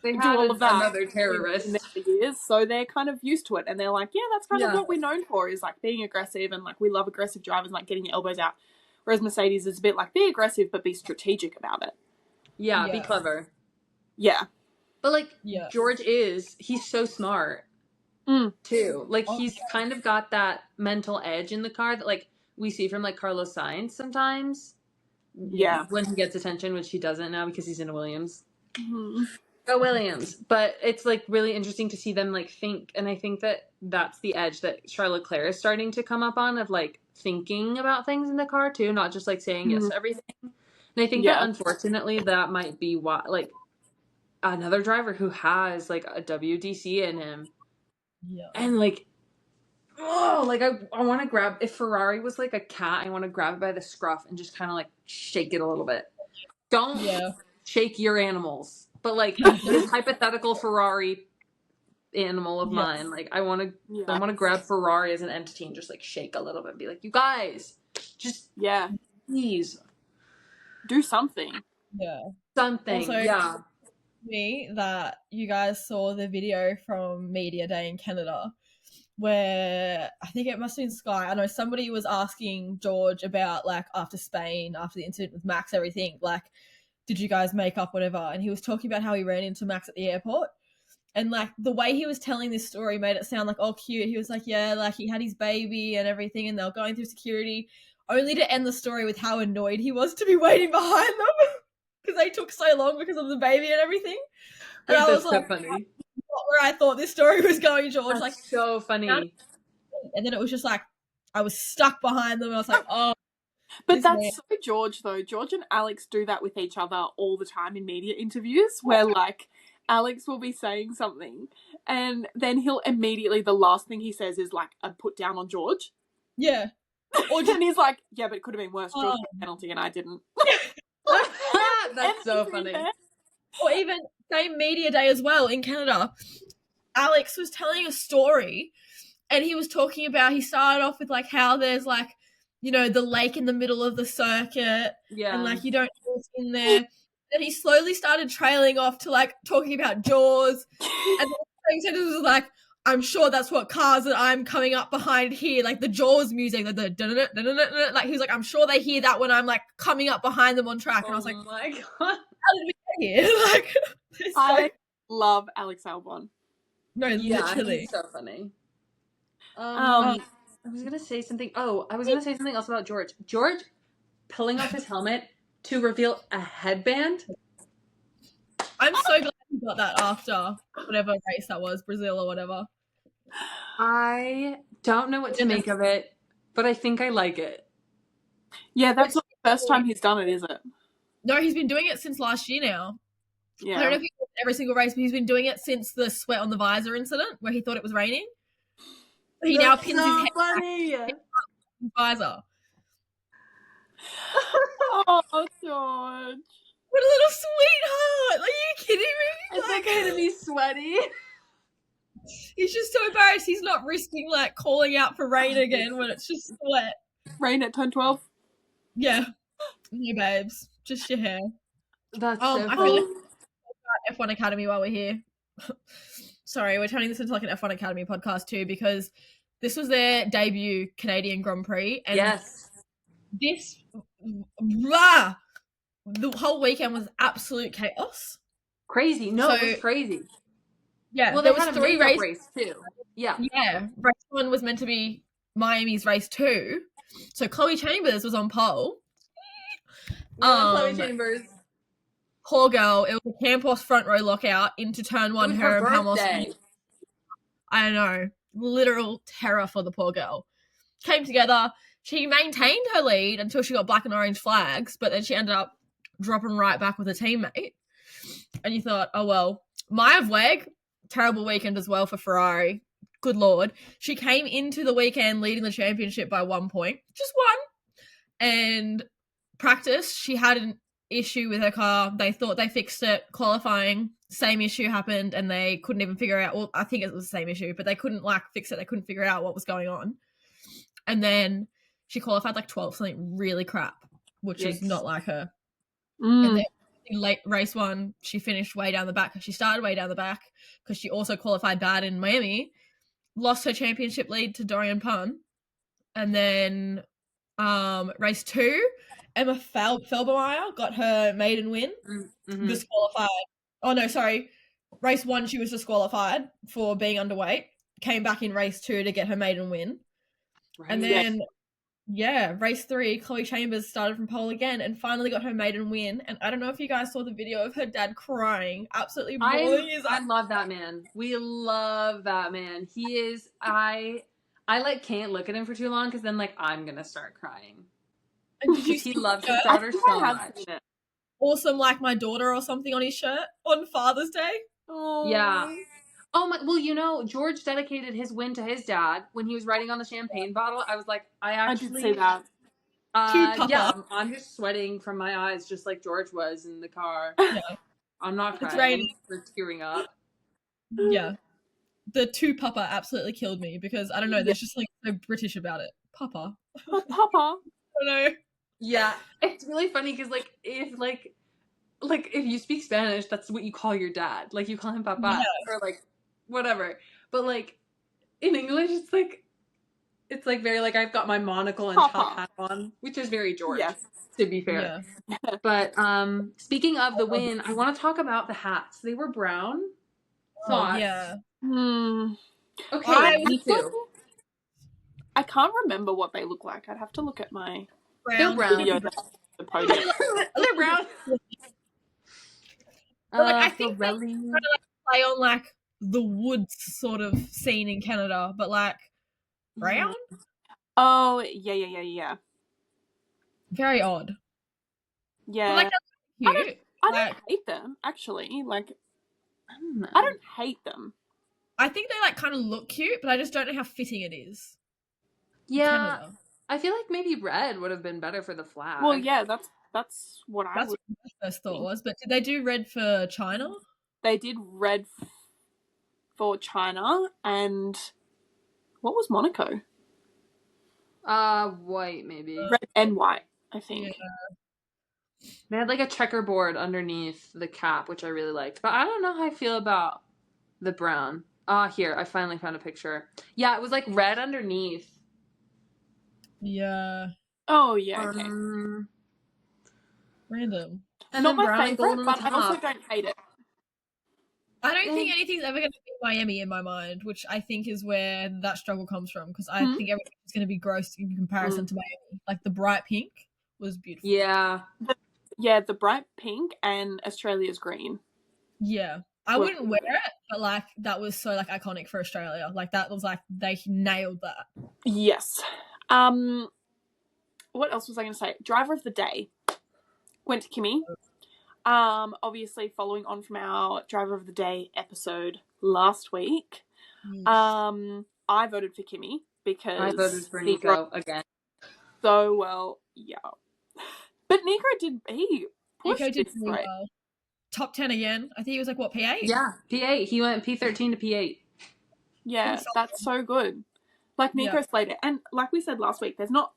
They do had all of that another in terrorist. their years, so they're kind of used to it, and they're like, yeah, that's kind of what we're known for, is like being aggressive, and like we love aggressive drivers, like getting your elbows out. Whereas Mercedes is a bit like, be aggressive, but be strategic about it. Yeah, be clever. Yeah. But like George he's so smart too. Like he's kind of got that mental edge in the car that like we see from like Carlos Sainz sometimes. Yeah. When he gets attention, which he doesn't now because he's in a Williams. Mm-hmm. Go Williams. But it's like really interesting to see them like think, and I think that that's the edge that Charles Leclerc is starting to come up on, of like thinking about things in the car too, not just like saying yes to everything. And I think that unfortunately that might be why, like, another driver who has like a WDC in him, and like, oh, like I want to grab, if Ferrari was like a cat, I want to grab it by the scruff and just kind of like shake it a little bit. Don't shake your animals, but like this hypothetical Ferrari animal of mine, like I want to grab Ferrari as an entity and just like shake a little bit and be like, you guys, just please do something. Something. Also, me that you guys saw the video from Media Day in Canada where I think it must have been Sky. I know somebody was asking George about like after Spain, after the incident with Max, everything, like, did you guys make up, whatever? And he was talking about how he ran into Max at the airport. And like the way he was telling this story made it sound like, oh, cute. He was like, yeah, like he had his baby and everything, and they were going through security, only to end the story with how annoyed he was to be waiting behind them because they took so long because of the baby and everything. And I was like, funny. Not where I thought this story was going, George. That's like so funny. And then it was just like I was stuck behind them. I was like, oh. But that's so George, though. George and Alex do that with each other all the time in media interviews, where like Alex will be saying something and then he'll immediately, the last thing he says is like a put down on George. Yeah. Or and he's like, yeah, but it could have been worse. George got a penalty and I didn't. That's so funny. Or even same Media Day as well in Canada. Alex was telling a story and he was talking about, he started off with like how there's like, you know, the lake in the middle of the circuit and like you don't know what's in there. And he slowly started trailing off to like talking about Jaws. And the sentence was like, I'm sure that's what cars that I'm coming up behind hear, like the Jaws music, like the like he was like, I'm sure they hear that when I'm like coming up behind them on track. And I was like, oh my god, how did we get here? Like, I love Alex Albon. No, literally, he's so funny. I was gonna say something. Oh, I was gonna say something else about George. George pulling off his helmet to reveal a headband. I'm so glad he got that after whatever race that was, Brazil or whatever. I don't know what to make of it, but I think I like it. Yeah, that's not the first time he's done it, is it? No, he's been doing it since last year now. Yeah. I don't know if he's done every single race, but he's been doing it since the sweat on the visor incident where he thought it was raining. He now pins his head back in his visor. Oh, George. What a little sweetheart. Like, are you kidding me? It's okay to be sweaty. He's just so embarrassed. He's not risking, like, calling out for rain again when it's just sweat. Rain at 10-12? Yeah. Hey, babes. Just your hair. That's so I feel like F1 Academy while we're here. Sorry, we're turning this into, like, an F1 Academy podcast, too, because this was their debut Canadian Grand Prix. And this... the whole weekend was absolute chaos. Crazy. No, it was crazy. Yeah, well, there was 3 races. Race too. Yeah. Yeah. Race 1 was meant to be Miami's race 2. So Chloe Chambers was on pole. Chloe Chambers. Poor girl. It was a Campos front row lockout into turn 1. Her birthday. I know. Literal terror for the poor girl. Came together. She maintained her lead until she got black and orange flags, but then she ended up dropping right back with a teammate. And you thought, oh, well, Maya Vleg, terrible weekend as well for Ferrari. Good Lord. She came into the weekend leading the championship by 1 point. Just 1. And practice, she had an issue with her car. They thought they fixed it. Qualifying, same issue happened, and they couldn't even figure out, well, I think it was the same issue, but they couldn't, like, fix it. They couldn't figure out what was going on. And then she qualified like 12th, something really crap, which is not like her. And then late race 1, she finished way down the back. She started way down the back because she also qualified bad in Miami, lost her championship lead to Dorian Pun, and then race 2, Emma Felbermeyer got her maiden win, disqualified. Oh no, sorry. Race 1, she was disqualified for being underweight. Came back in race 2 to get her maiden win. Right. And then, race 3, Chloe Chambers started from pole again and finally got her maiden win. And I don't know if you guys saw the video of her dad crying, absolutely bawling his eyes. I love that man. We love that man. He is, I like can't look at him for too long because then like I'm gonna start crying. And did you he loves his daughter so much. Awesome, like my daughter or something on his shirt on Father's Day. Oh yeah. Oh my! Well, you know, George dedicated his win to his dad when he was riding on the champagne bottle. I was like, I did say that. Yeah, I'm just sweating from my eyes, just like George was in the car. Yeah. I'm not crying. We're tearing up. Yeah. The two papa absolutely killed me because I don't know, there's just like so British about it. Papa. Oh, papa. I don't know. Yeah. It's really funny because if you speak Spanish, that's what you call your dad. Like you call him papa or like whatever. But like in English it's like very like I've got my monocle and top hat on, which is very George, to be fair. Yeah. But speaking of the win, I want to talk about the hats. They were brown. Thoughts? Yeah. Okay, me too. I can't remember what they look like. I'd have to look at my brown. Video. The podium. They're brown. Like, I think they're trying to play on like the woods sort of scene in Canada, but like brown. Oh yeah. Very odd. Yeah, but, like that's cute. I don't hate them actually. Like I don't hate them. I think they like kind of look cute, but I just don't know how fitting it is. Yeah, I feel like maybe red would have been better for the flag. Well, yeah, that's what I my first thought was. But did they do red for China? They did red for China, and what was Monaco? White maybe. Red and white, I think. Yeah. They had like a checkerboard underneath the cap, which I really liked. But I don't know how I feel about the brown. Here, I finally found a picture. Yeah, it was like red underneath. Yeah. Oh, yeah, okay. Random. And not my favorite, but I also don't hate it. I don't think anything's ever going to be Miami in my mind, which I think is where that struggle comes from, because I think everything's going to be gross in comparison to Miami. Like the bright pink was beautiful. Yeah. The bright pink and Australia's green. Yeah. I wouldn't wear it, but like that was so like iconic for Australia. Like that was like they nailed that. Yes. What else was I going to say? Driver of the day went to Kimi. Obviously following on from our Driver of the Day episode last week. Yes. I voted for Kimi because I voted for Nico again. So well, yeah. But Nico did really well. Top 10 again. I think he was like what, P8? Yeah, P8. He went P13 to P8. Yeah, that's so good. Like Nico slayed it. And like we said last week, there's not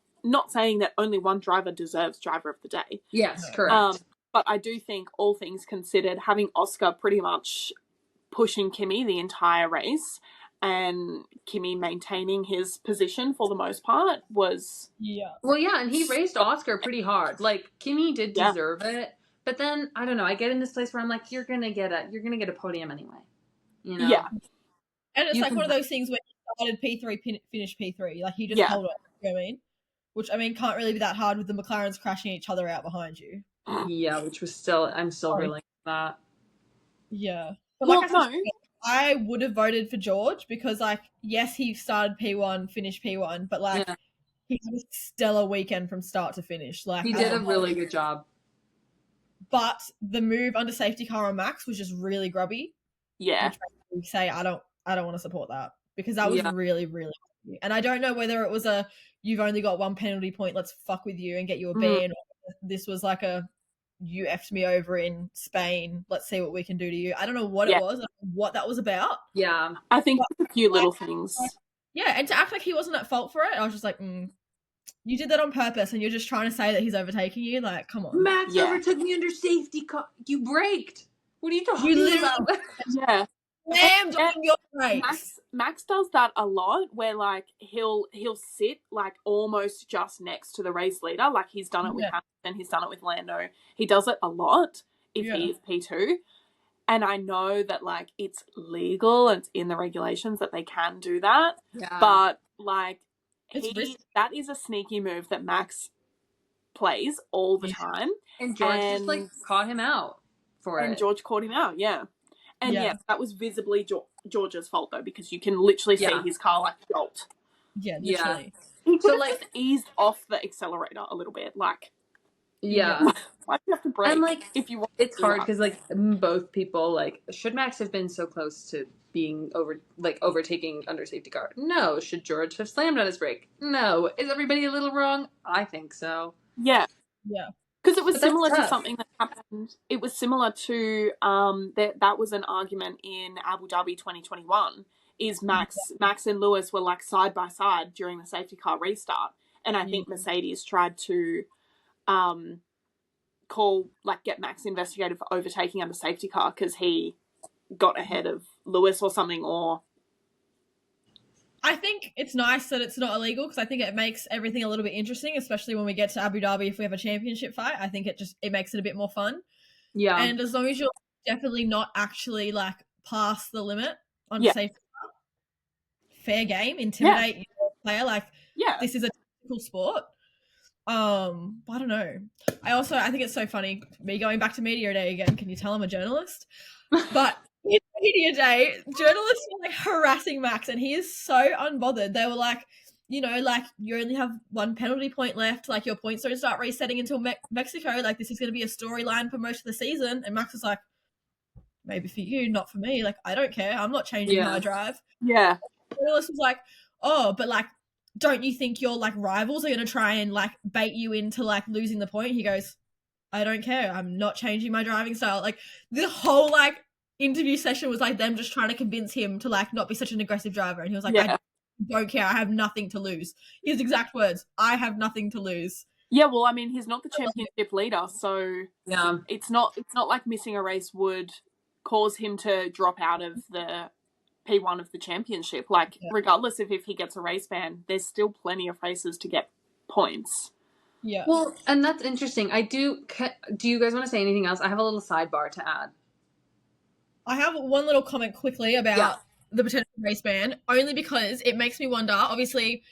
saying that only one driver deserves Driver of the Day. Yes, correct. But I do think, all things considered, having Oscar pretty much pushing Kimi the entire race and Kimi maintaining his position for the most part was... Yeah. Well, yeah, and he raced Oscar pretty hard. Like, Kimi did deserve it. But then, I don't know, I get in this place where I'm like, you're gonna get a podium anyway. You know? Yeah. And it's like one of those things where he started P3, finished P3. Like, he just held it. You know what I mean? Which, I mean, can't really be that hard with the McLarens crashing each other out behind you. Yeah, which was I'm still reeling that. Yeah. But like I would have voted for George because, like, yes, he started P1, finished P1, but, like, he had a stellar weekend from start to finish. Like, he did a really good job. But the move under safety car on Max was just really grubby. Yeah. I don't want to support that because that was really, really grubby. And I don't know whether it was you've only got one penalty point, let's fuck with you and get you a ban, or this was like you effed me over in Spain, let's see what we can do to you. I don't know what it was, what that was about. Yeah. I think a few little things. Yeah, and to act like he wasn't at fault for it, I was just like, You did that on purpose, and you're just trying to say that he's overtaking you. Like, come on. Max overtook me under safety car. You braked. What are you talking about? Yeah. Slammed on your brakes. Max does that a lot, where like he'll sit like almost just next to the race leader. Like he's done it with Hamilton, he's done it with Lando. He does it a lot if he is P2. And I know that like it's legal and it's in the regulations that they can do that. Yeah. But like that is a sneaky move that Max plays all the time. And George just like caught him out for it. And George caught him out, yeah. And yes, that was visibly George's fault though, because you can literally see his car like jolt. Yeah, literally. He could have like eased off the accelerator a little bit, like. Yeah. Why do you have to brake? And like, if you want it's hard because like both people like, should Max have been so close to being overtaking under safety car? No. Should George have slammed on his brake? No. Is everybody a little wrong? I think so. Yeah. Yeah. Because it was similar to something that happened. It was similar to that was an argument in Abu Dhabi 2021. Is Max and Lewis were like side by side during the safety car restart, and I think Mercedes tried to get Max investigated for overtaking under safety car because he got ahead of Lewis or something. Or I think it's nice that it's not illegal because I think it makes everything a little bit interesting, especially when we get to Abu Dhabi. If we have a championship fight, I think it makes it a bit more fun. Yeah. And as long as you're definitely not actually like past the limit on safety car, fair game, intimidate your player. Like, this is a technical sport. I don't know. I think it's so funny, me going back to media day again. Can you tell I'm a journalist? But in media day, journalists were like harassing Max, and he is so unbothered. They were like, you know, like you only have one penalty point left. Like your points don't start resetting until Mexico. Like this is going to be a storyline for most of the season. And Max is like, maybe for you, not for me. Like I don't care. I'm not changing my drive. Yeah. The journalist was like, oh, but like, don't you think your like rivals are going to try and like bait you into like losing the point? He goes, I don't care. I'm not changing my driving style. Like the whole like interview session was like them just trying to convince him to like not be such an aggressive driver. And he was like, I don't care. I have nothing to lose. His exact words, I have nothing to lose. Yeah, well, I mean, he's not the championship leader, so it's not like missing a race would cause him to drop out of the P1 of the championship. Like, regardless of if he gets a race ban, there's still plenty of races to get points. Yeah. Well, and that's interesting. Do you guys want to say anything else? I have a little sidebar to add. I have one little comment quickly about the potential race ban, only because it makes me wonder. Obviously,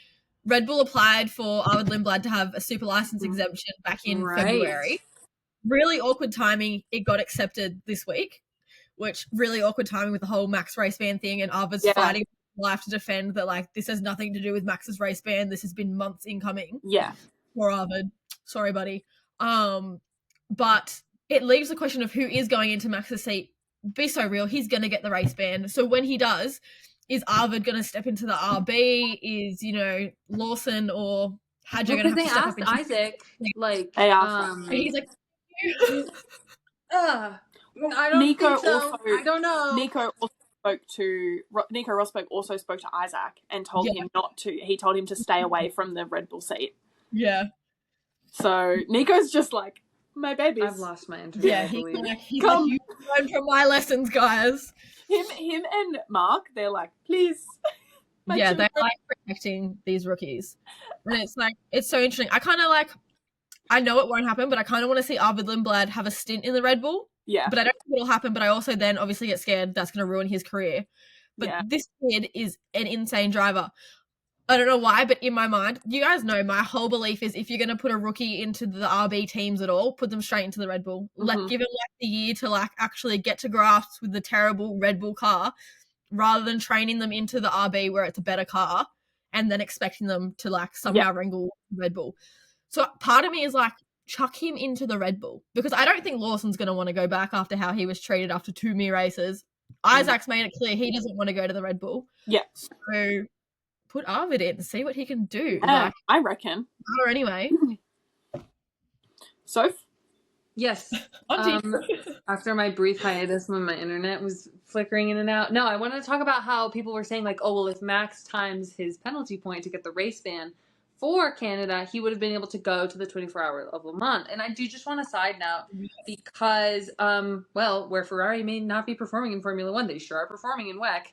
Red Bull applied for Arvid Lindblad to have a super license exemption back in February. Really awkward timing. It got accepted this week, which really awkward timing with the whole Max race ban thing, and Arvid's fighting for life to defend that like this has nothing to do with Max's race ban. This has been months incoming. Yeah. Poor Arvid. Sorry, buddy. But it leaves the question of who is going into Max's seat. Be so real. He's going to get the race ban. So when he does, is Arvid going to step into the RB? Is, you know, Lawson or Hadja going to have to step up into Isaac, like, they are he's like, I don't think so. I don't know. Nico Rosberg also spoke to Isaac and told him he told him to stay away from the Red Bull seat. Yeah. So Nico's just like, my babies. I've lost my interest. Yeah, he's like, you learn from my lessons, guys. Him and Mark, they're like, please. Yeah, they're like protecting these rookies. And it's like, it's so interesting. I kind of like, I know it won't happen, but I kind of want to see Arvid Lindblad have a stint in the Red Bull. Yeah. But I don't think it'll happen, but I also then obviously get scared that's going to ruin his career. But this kid is an insane driver. I don't know why, but in my mind, you guys know my whole belief is if you're going to put a rookie into the RB teams at all, put them straight into the Red Bull. Give him like the year to like actually get to grasp with the terrible Red Bull car rather than training them into the RB where it's a better car and then expecting them to like somehow wrangle Red Bull. So part of me is like, chuck him into the Red Bull because I don't think Lawson's going to want to go back after how he was treated after 2 Me races. Isaac's made it clear he doesn't want to go to the Red Bull. Yeah. So put Arvid in and see what he can do. Like, I reckon. Or anyway. Soph? Yes. After my brief hiatus when my internet was flickering in and out. No, I wanted to talk about how people were saying like, oh, well, if Max times his penalty point to get the race ban for Canada, he would have been able to go to the 24 Hour of Le Mans. And I do just want to side note, because, where Ferrari may not be performing in Formula One, they sure are performing in WEC.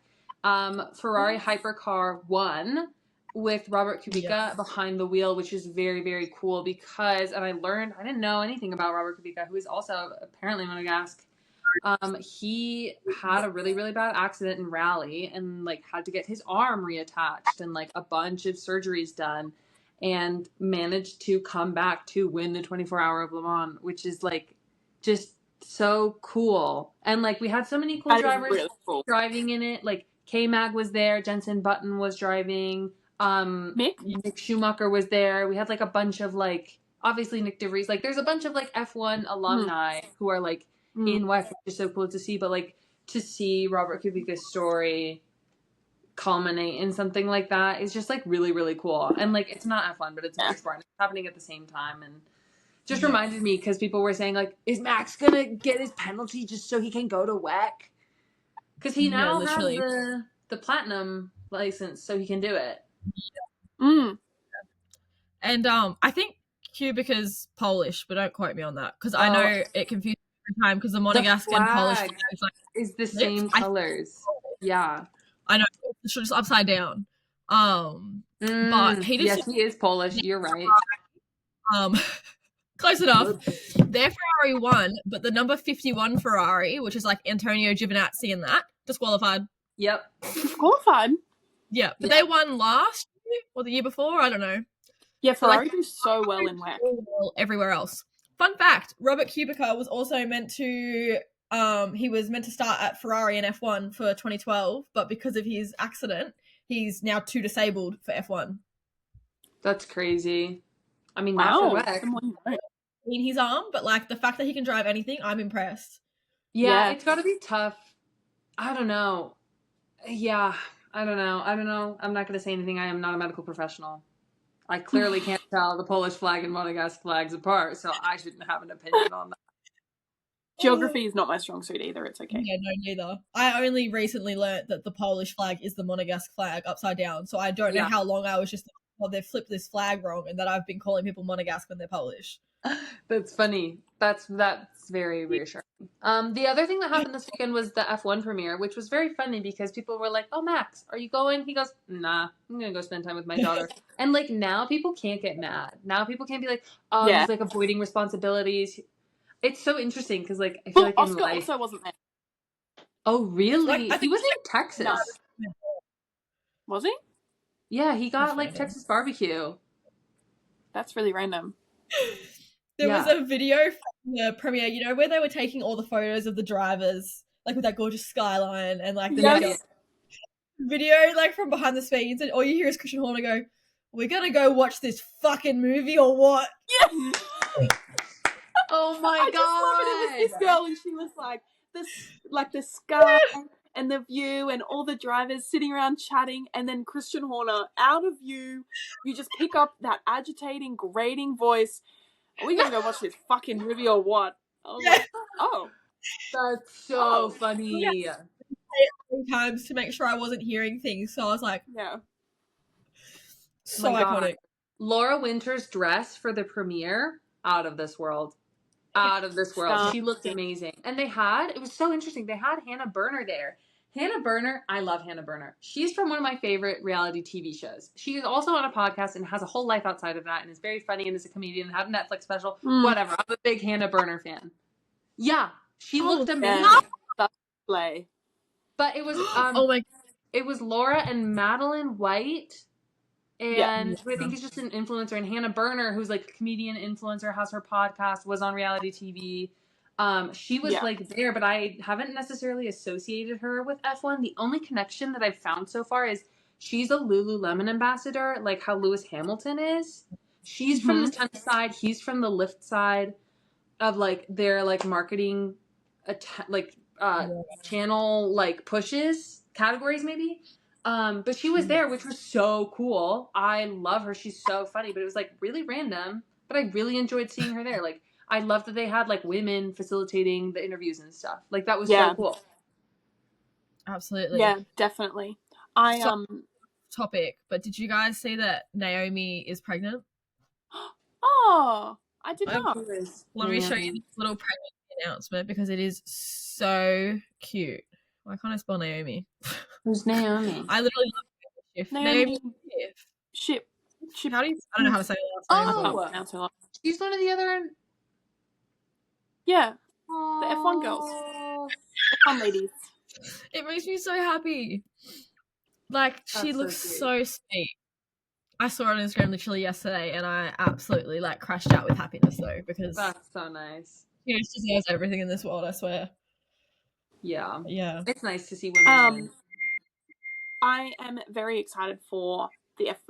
Ferrari Hypercar won with Robert Kubica behind the wheel, which is very, very cool because, and I didn't know anything about Robert Kubica, who is also apparently Monegasque. He had a really, really bad accident in rally and like had to get his arm reattached and like a bunch of surgeries done, and managed to come back to win the 24 Hour of Le Mans, which is like just so cool. And like we had so many cool drivers really cool. Driving in it. Like K-Mag was there, Jensen Button was driving, Mick Schumacher was there. We had like a bunch of like, obviously Nick DeVries, like there's a bunch of like F1 alumni who are like in WEC, which is so cool to see. But like to see Robert Kubica's story culminate in something like that is just like really, really cool. And like it's not F1, but it's motorsport. It's happening at the same time, and just reminded me because people were saying like, is Max gonna get his penalty just so he can go to WEC? Because he now has the platinum license, so he can do it. And I think Kubica's Polish, but don't quote me on that because I know it confuses me every time because the Monegasque and Polish flag is the same colors. Yeah, I know, it's just upside down. But he is Polish. You're right. Close enough. Their Ferrari won, but the number 51 Ferrari, which is like Antonio Giovinazzi and that, disqualified. Yep. Disqualified? Yeah, but they won last year or the year before, I don't know. Yeah, Ferrari do so well in WEC. Everywhere else. Fun fact, Robert Kubica was also meant to he was meant to start at Ferrari in F1 for 2012, but because of his accident, he's now too disabled for F1. That's crazy. I mean, wow. In his arm, but like the fact that he can drive anything, I'm impressed. Yeah. It's got to be tough. I don't know. Yeah, I don't know. I'm not going to say anything. I am not a medical professional. I clearly can't tell the Polish flag and Monegasque flags apart, so I shouldn't have an opinion on that. Geography is not my strong suit either. It's okay. Yeah, no, neither. I only recently learnt that the Polish flag is the Monegasque flag upside down, so I don't know how long I was just they've flipped this flag wrong and that I've been calling people Monegasque when they're Polish. That's funny. That's very reassuring. The other thing that happened this weekend was the F1 premiere, which was very funny because people were like, "Oh, Max, are you going?" He goes, "Nah, I'm gonna go spend time with my daughter." And like now, people can't get mad. Now people can't be like, "Oh, he's like avoiding responsibilities." It's so interesting because like I feel like Oscar in life... also wasn't there. Oh, really? He was in Texas. No. Was he? Yeah, he got like Texas barbecue. That's really random. There was a video from the premiere, you know, where they were taking all the photos of the drivers, like with that gorgeous skyline and like the video like from behind the scenes, and all you hear is Christian Horner go, "We're gonna go watch this fucking movie or what?" Yeah. Oh my god! I just love it. It was this girl, and she was like the sky and the view, and all the drivers sitting around chatting, and then Christian Horner, out of view, you just pick up that agitating, grating voice. Are we gonna go watch this fucking movie or what? Like, oh, that's so funny. Yeah. 3 times to make sure I wasn't hearing things, so I was like, so iconic. Laura Winter's dress for the premiere, out of this world. Out of this world. She looked amazing. And it was so interesting. They had Hannah Berner there. Hannah Berner, I love Hannah Berner. She's from one of my favorite reality TV shows. She is also on a podcast and has a whole life outside of that and is very funny and is a comedian and had a Netflix special. Whatever. I'm a big Hannah Berner fan. Yeah. She looked amazing. Play. But it was it was Laura and Madeline White. And who I think is just an influencer, and Hannah Berner, who's like a comedian influencer, has her podcast, was on reality TV. She was like there, but I haven't necessarily associated her with F1. The only connection that I've found so far is she's a Lululemon ambassador, like how Lewis Hamilton is. She's from the tennis side, he's from the lift side of like their like marketing, channel like pushes categories maybe. But she was there, which was so cool. I love her. She's so funny, but it was like really random, but I really enjoyed seeing her there. Like, I love that they had like women facilitating the interviews and stuff. Like, that was so cool. Absolutely. Yeah, definitely. topic, but did you guys see that Naomi is pregnant? Oh, I did I'm not. curious. Let me show you this little pregnancy announcement because it is so cute. Why can't I spell Naomi? Who's Naomi? I literally love Schiff. Naomi Schiff. Ship. How do you? I don't know how to say the last name. I can't Oh, pronounce her last. she's one of the other. Yeah, Oh. the F1 girls. F1 ladies. It makes me so happy. Like, she That's looks so so sweet. I saw it on Instagram literally yesterday, and I absolutely like crashed out with happiness though, because That's so nice. she just deserves everything in this world. I swear. Yeah. Yeah. It's nice to see women win. I am very excited for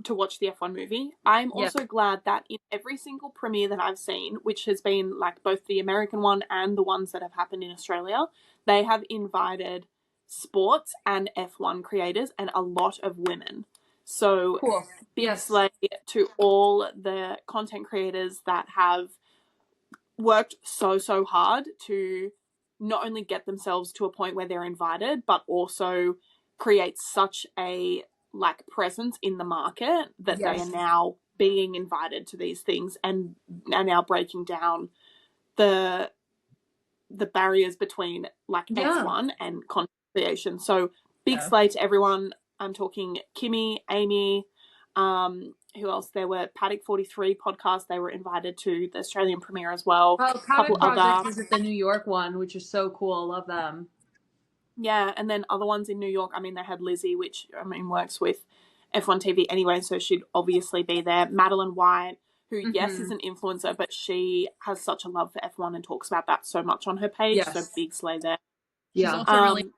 to watch the F1 movie. I'm also glad that in every single premiere that I've seen, which has been like both the American one and the ones that have happened in Australia, they have invited sports and F1 creators and a lot of women. So Cool. big slay to all the content creators that have worked so hard to not only get themselves to a point where they're invited, but also create such a like presence in the market that they are now being invited to these things and are now breaking down the barriers between like F1 and content creation. So big slay to everyone. I'm talking Kimmy, Amy, who else? There were Paddock 43 podcast. They were invited to the Australian premiere as well. Oh, Paddock Project is at the New York one, which is so cool. Love them. Yeah, and then other ones in New York. I mean, they had Lizzie, which I mean works with F1 TV anyway, so she'd obviously be there. Madeline White, who yes is an influencer, but she has such a love for F1 and talks about that so much on her page. So big slay there. She's also releasing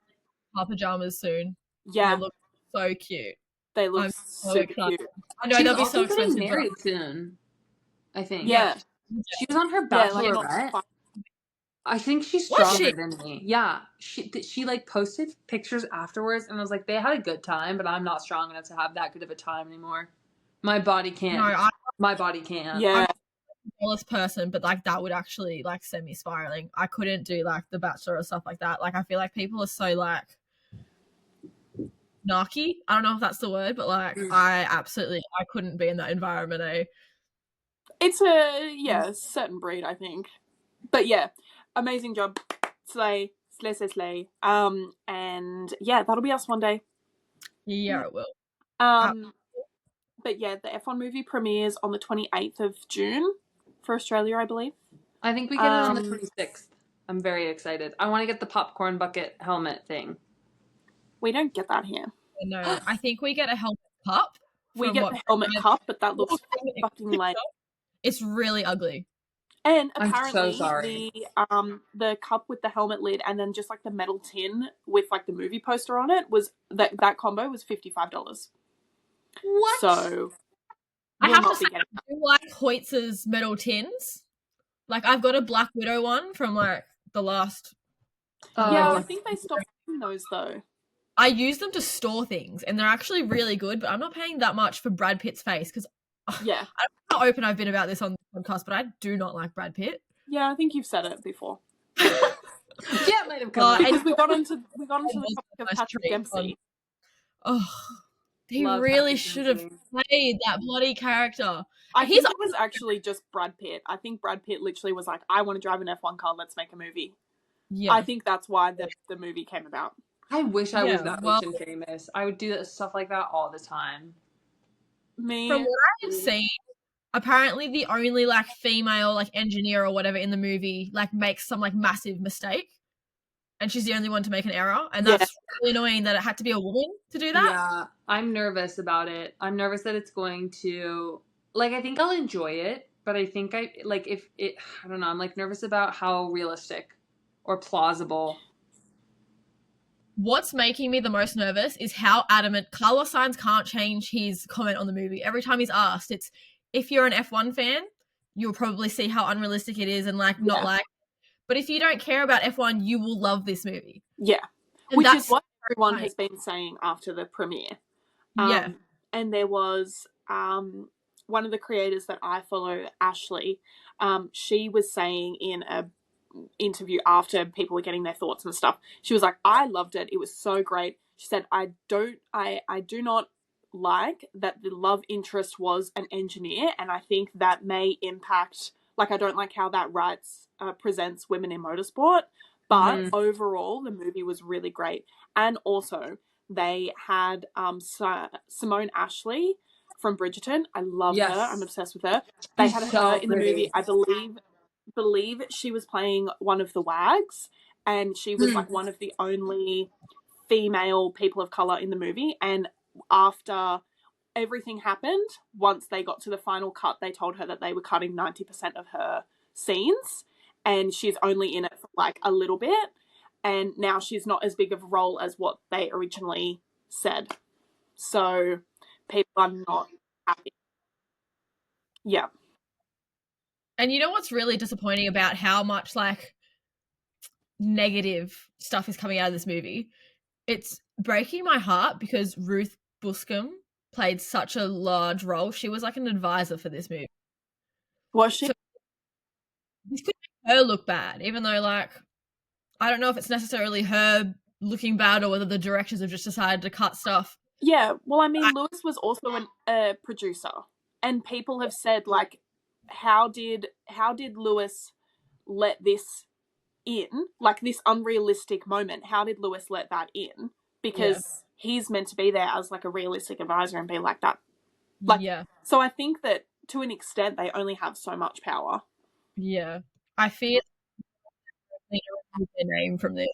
her pajamas soon. Yeah, they look so cute. They look super cute. I know they'll be so expensive. Getting married soon, I think. Yeah, she was on her Bachelorette. I think she's stronger than me. Yeah, she like posted pictures afterwards, and I was like, they had a good time, but I'm not strong enough to have that good of a time anymore. My body can't. No, my body can't. Yeah. I'm a jealous person, but like that would actually like send me spiraling. I couldn't do like the Bachelor or stuff like that. Like I feel like people are so like narky. I don't know if that's the word, but like I couldn't be in that environment. It's a certain breed, I think. But yeah, amazing job. Slay. And yeah, that'll be us one day. Yeah, it will. But yeah, the F1 movie premieres on the 28th of June for Australia, I believe. I think we get it on the 26th. I'm very excited. I want to get the popcorn bucket helmet thing. We don't get that here. No, I think we get a helmet cup. We get the helmet cup, but that looks fucking lame. It's really ugly. And apparently the cup with the helmet lid and then just like the metal tin with like the movie poster on it was that combo was $55. What? So I have to say, I do like Hoytz's metal tins. Like I've got a Black Widow one from like the last. I think they stopped doing those though. I use them to store things, and they're actually really good. But I'm not paying that much for Brad Pitt's face because I don't know how open I've been about this on the podcast, but I do not like Brad Pitt. Yeah, I think you've said it before. It might have come because we got into the topic of Patrick Dempsey. Oh, he really should have played that bloody character. I think it was actually just Brad Pitt. I think Brad Pitt literally was like, I want to drive an F1 car, let's make a movie. Yeah. I think that's why the movie came about. I wish I was that rich and famous. I would do stuff like that all the time. From what I have seen, apparently the only like female like engineer or whatever in the movie like makes some like massive mistake, and she's the only one to make an error, and that's really annoying that it had to be a woman to do that. Yeah, I'm nervous about it. I'm nervous that it's going to like. I think I'll enjoy it, but I think I don't know. I'm like nervous about how realistic or plausible. What's making me the most nervous is how adamant Carlos Sainz can't change his comment on the movie. Every time he's asked, it's if you're an F1 fan, you'll probably see how unrealistic it is and like not like. But if you don't care about F1, you will love this movie. Yeah, and which is what everyone has been saying after the premiere. And there was one of the creators that I follow, Ashley. She was saying in a interview after people were getting their thoughts and stuff, she was like, I loved it, it was so great. She said, I do not like that the love interest was an engineer, and I think that may impact. Like, I don't like how that presents women in motorsport, but overall, the movie was really great. And also, they had Simone Ashley from Bridgerton. I love her. I'm obsessed with her. They had her in the movie. I believe she was playing one of the wags, and she was like one of the only female people of color in the movie. And after everything happened, once they got to the final cut, they told her that they were cutting 90% of her scenes, and she's only in it for like a little bit, and now she's not as big of a role as what they originally said. So people are not happy. Yeah. And you know what's really disappointing about how much like negative stuff is coming out of this movie? It's breaking my heart because Ruth Buscom played such a large role. She was like an advisor for this movie. Was she? So this could make her look bad, even though like I don't know if it's necessarily her looking bad or whether the directors have just decided to cut stuff. Yeah, well, I mean, Lewis was also a producer, and people have said like, how did Lewis let this in, like this unrealistic moment? How did Lewis let that in? Because he's meant to be there as like a realistic advisor and be like that. Like, so I think that to an extent they only have so much power. Yeah, I fear they remove their name from this.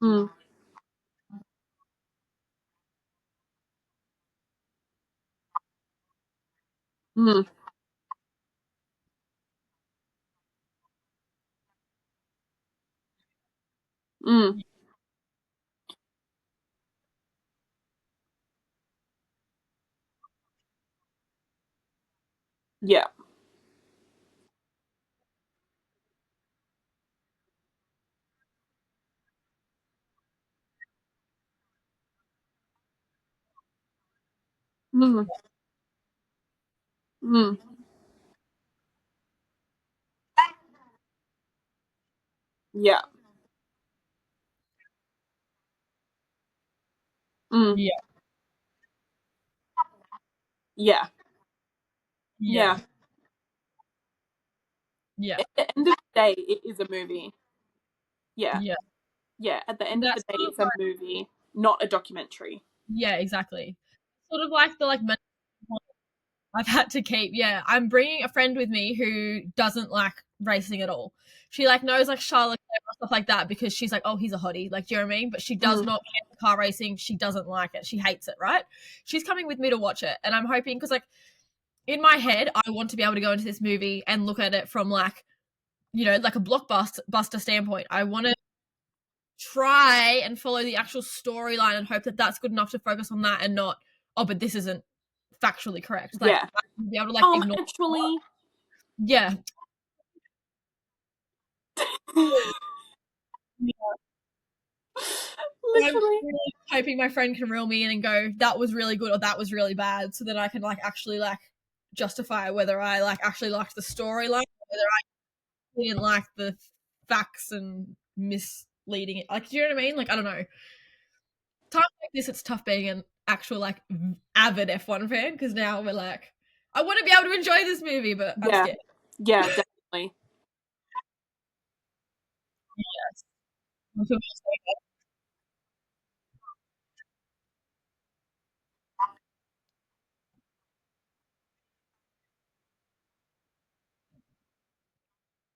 Mm. Mm. Mm. Yeah. Mm. Mm. Yeah. Mm. Yeah, Yeah. yeah, Yeah. yeah, At the end of the day, it is a movie. Yeah. yeah. Yeah. At the And end of the that's day, sort of it's a movie, not a documentary. yeah, exactly. Sort of like the like mental I've had to keep. Yeah, I'm bringing a friend with me who doesn't like racing at all. She like knows like Charlotte and stuff like that because she's like, oh, he's a hottie. Like, do you know what I mean? But she does not care for car racing. She doesn't like it. She hates it. Right? She's coming with me to watch it, and I'm hoping because like in my head, I want to be able to go into this movie and look at it from like like a blockbuster standpoint. I want to try and follow the actual storyline and hope that that's good enough to focus on that and not but this isn't factually correct. Like Yeah. be able to like ignore. Actually. Yeah. I'm Literally. really hoping my friend can reel me in and go, that was really good or that was really bad, so that I can like actually like justify whether I like actually liked the storyline or whether I didn't like the facts and misleading it. Like, do you know what I mean? Like, I don't know. Times like this, it's tough being an actual like avid F1 fan because now we're like, I want to be able to enjoy this movie, but I'm scared. Yeah, definitely. Yes.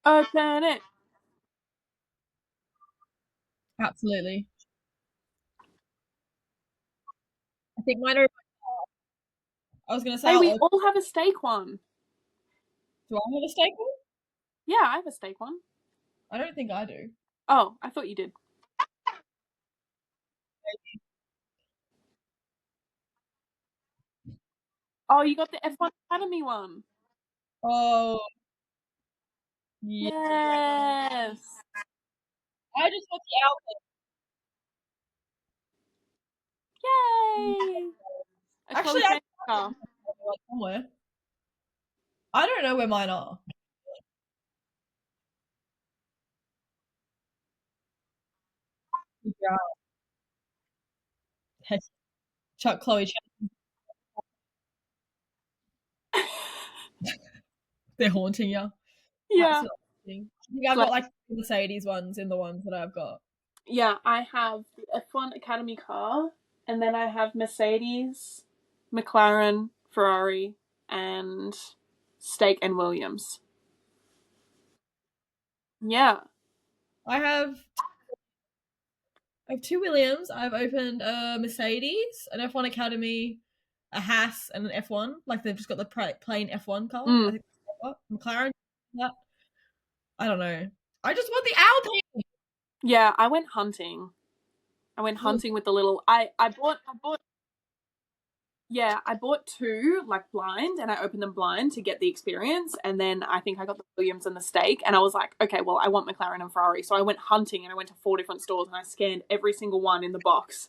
Open it. Absolutely. I think mine are. I was gonna say, Hey, we all have a steak one. do I have a steak one? Yeah, I have a steak one. I don't think I do. Oh, I thought you did. Oh, you got the F1 Academy one. Oh, yeah. Yes. I just got the Yay. A Actually, Chloe I Fancy car. somewhere. I don't know where mine are. Chuck Chloe. They're haunting you. Yeah. I think I've got like Mercedes ones in the ones that I've got. Yeah, I have the F1 Academy car, and then I have Mercedes, McLaren, Ferrari, and Stake and Williams. Yeah. I have 2 Williams. I've opened a Mercedes, an F1 Academy, a Haas, and an F1. Like they've just got the plain F1 car. I think McLaren. That I don't know. I just want the Alpine. Yeah, I went hunting. With the little. I bought. Yeah, I bought 2 like blind, and I opened them blind to get the experience. And then I think I got the Williams and the Stake, and I was like, okay, well, I want McLaren and Ferrari, so I went hunting, and I went to 4 different stores, and I scanned every single one in the box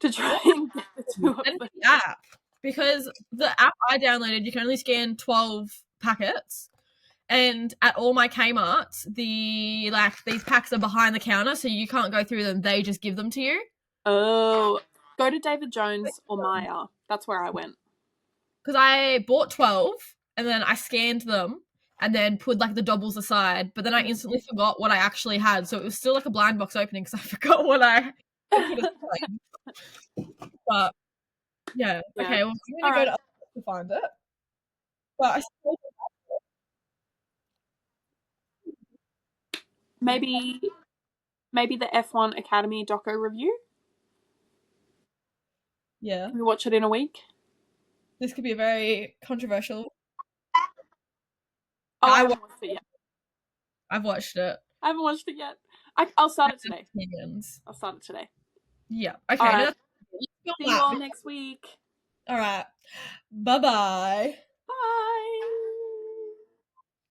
to try and get the 2 of them. The app, because the app I downloaded, you can only scan 12 packets. And at all my Kmarts, these packs are behind the counter, so you can't go through them. They just give them to you. Oh, go to David Jones or Maya. That's where I went. Because I bought 12, and then I scanned them, and then put like the doubles aside. But then I instantly forgot what I actually had, so it was still like a blind box opening because I forgot what I put aside. But yeah, okay. Well, I'm gonna go to find it. But I still maybe the F1 Academy doco review. Yeah. Can we watch it in a week? This could be a very controversial. Oh, I haven't watched it yet. I've watched it. I haven't watched it yet. I'll start it today. I'll start it today. Yeah. Okay. See you all next week. All right. Bye-bye.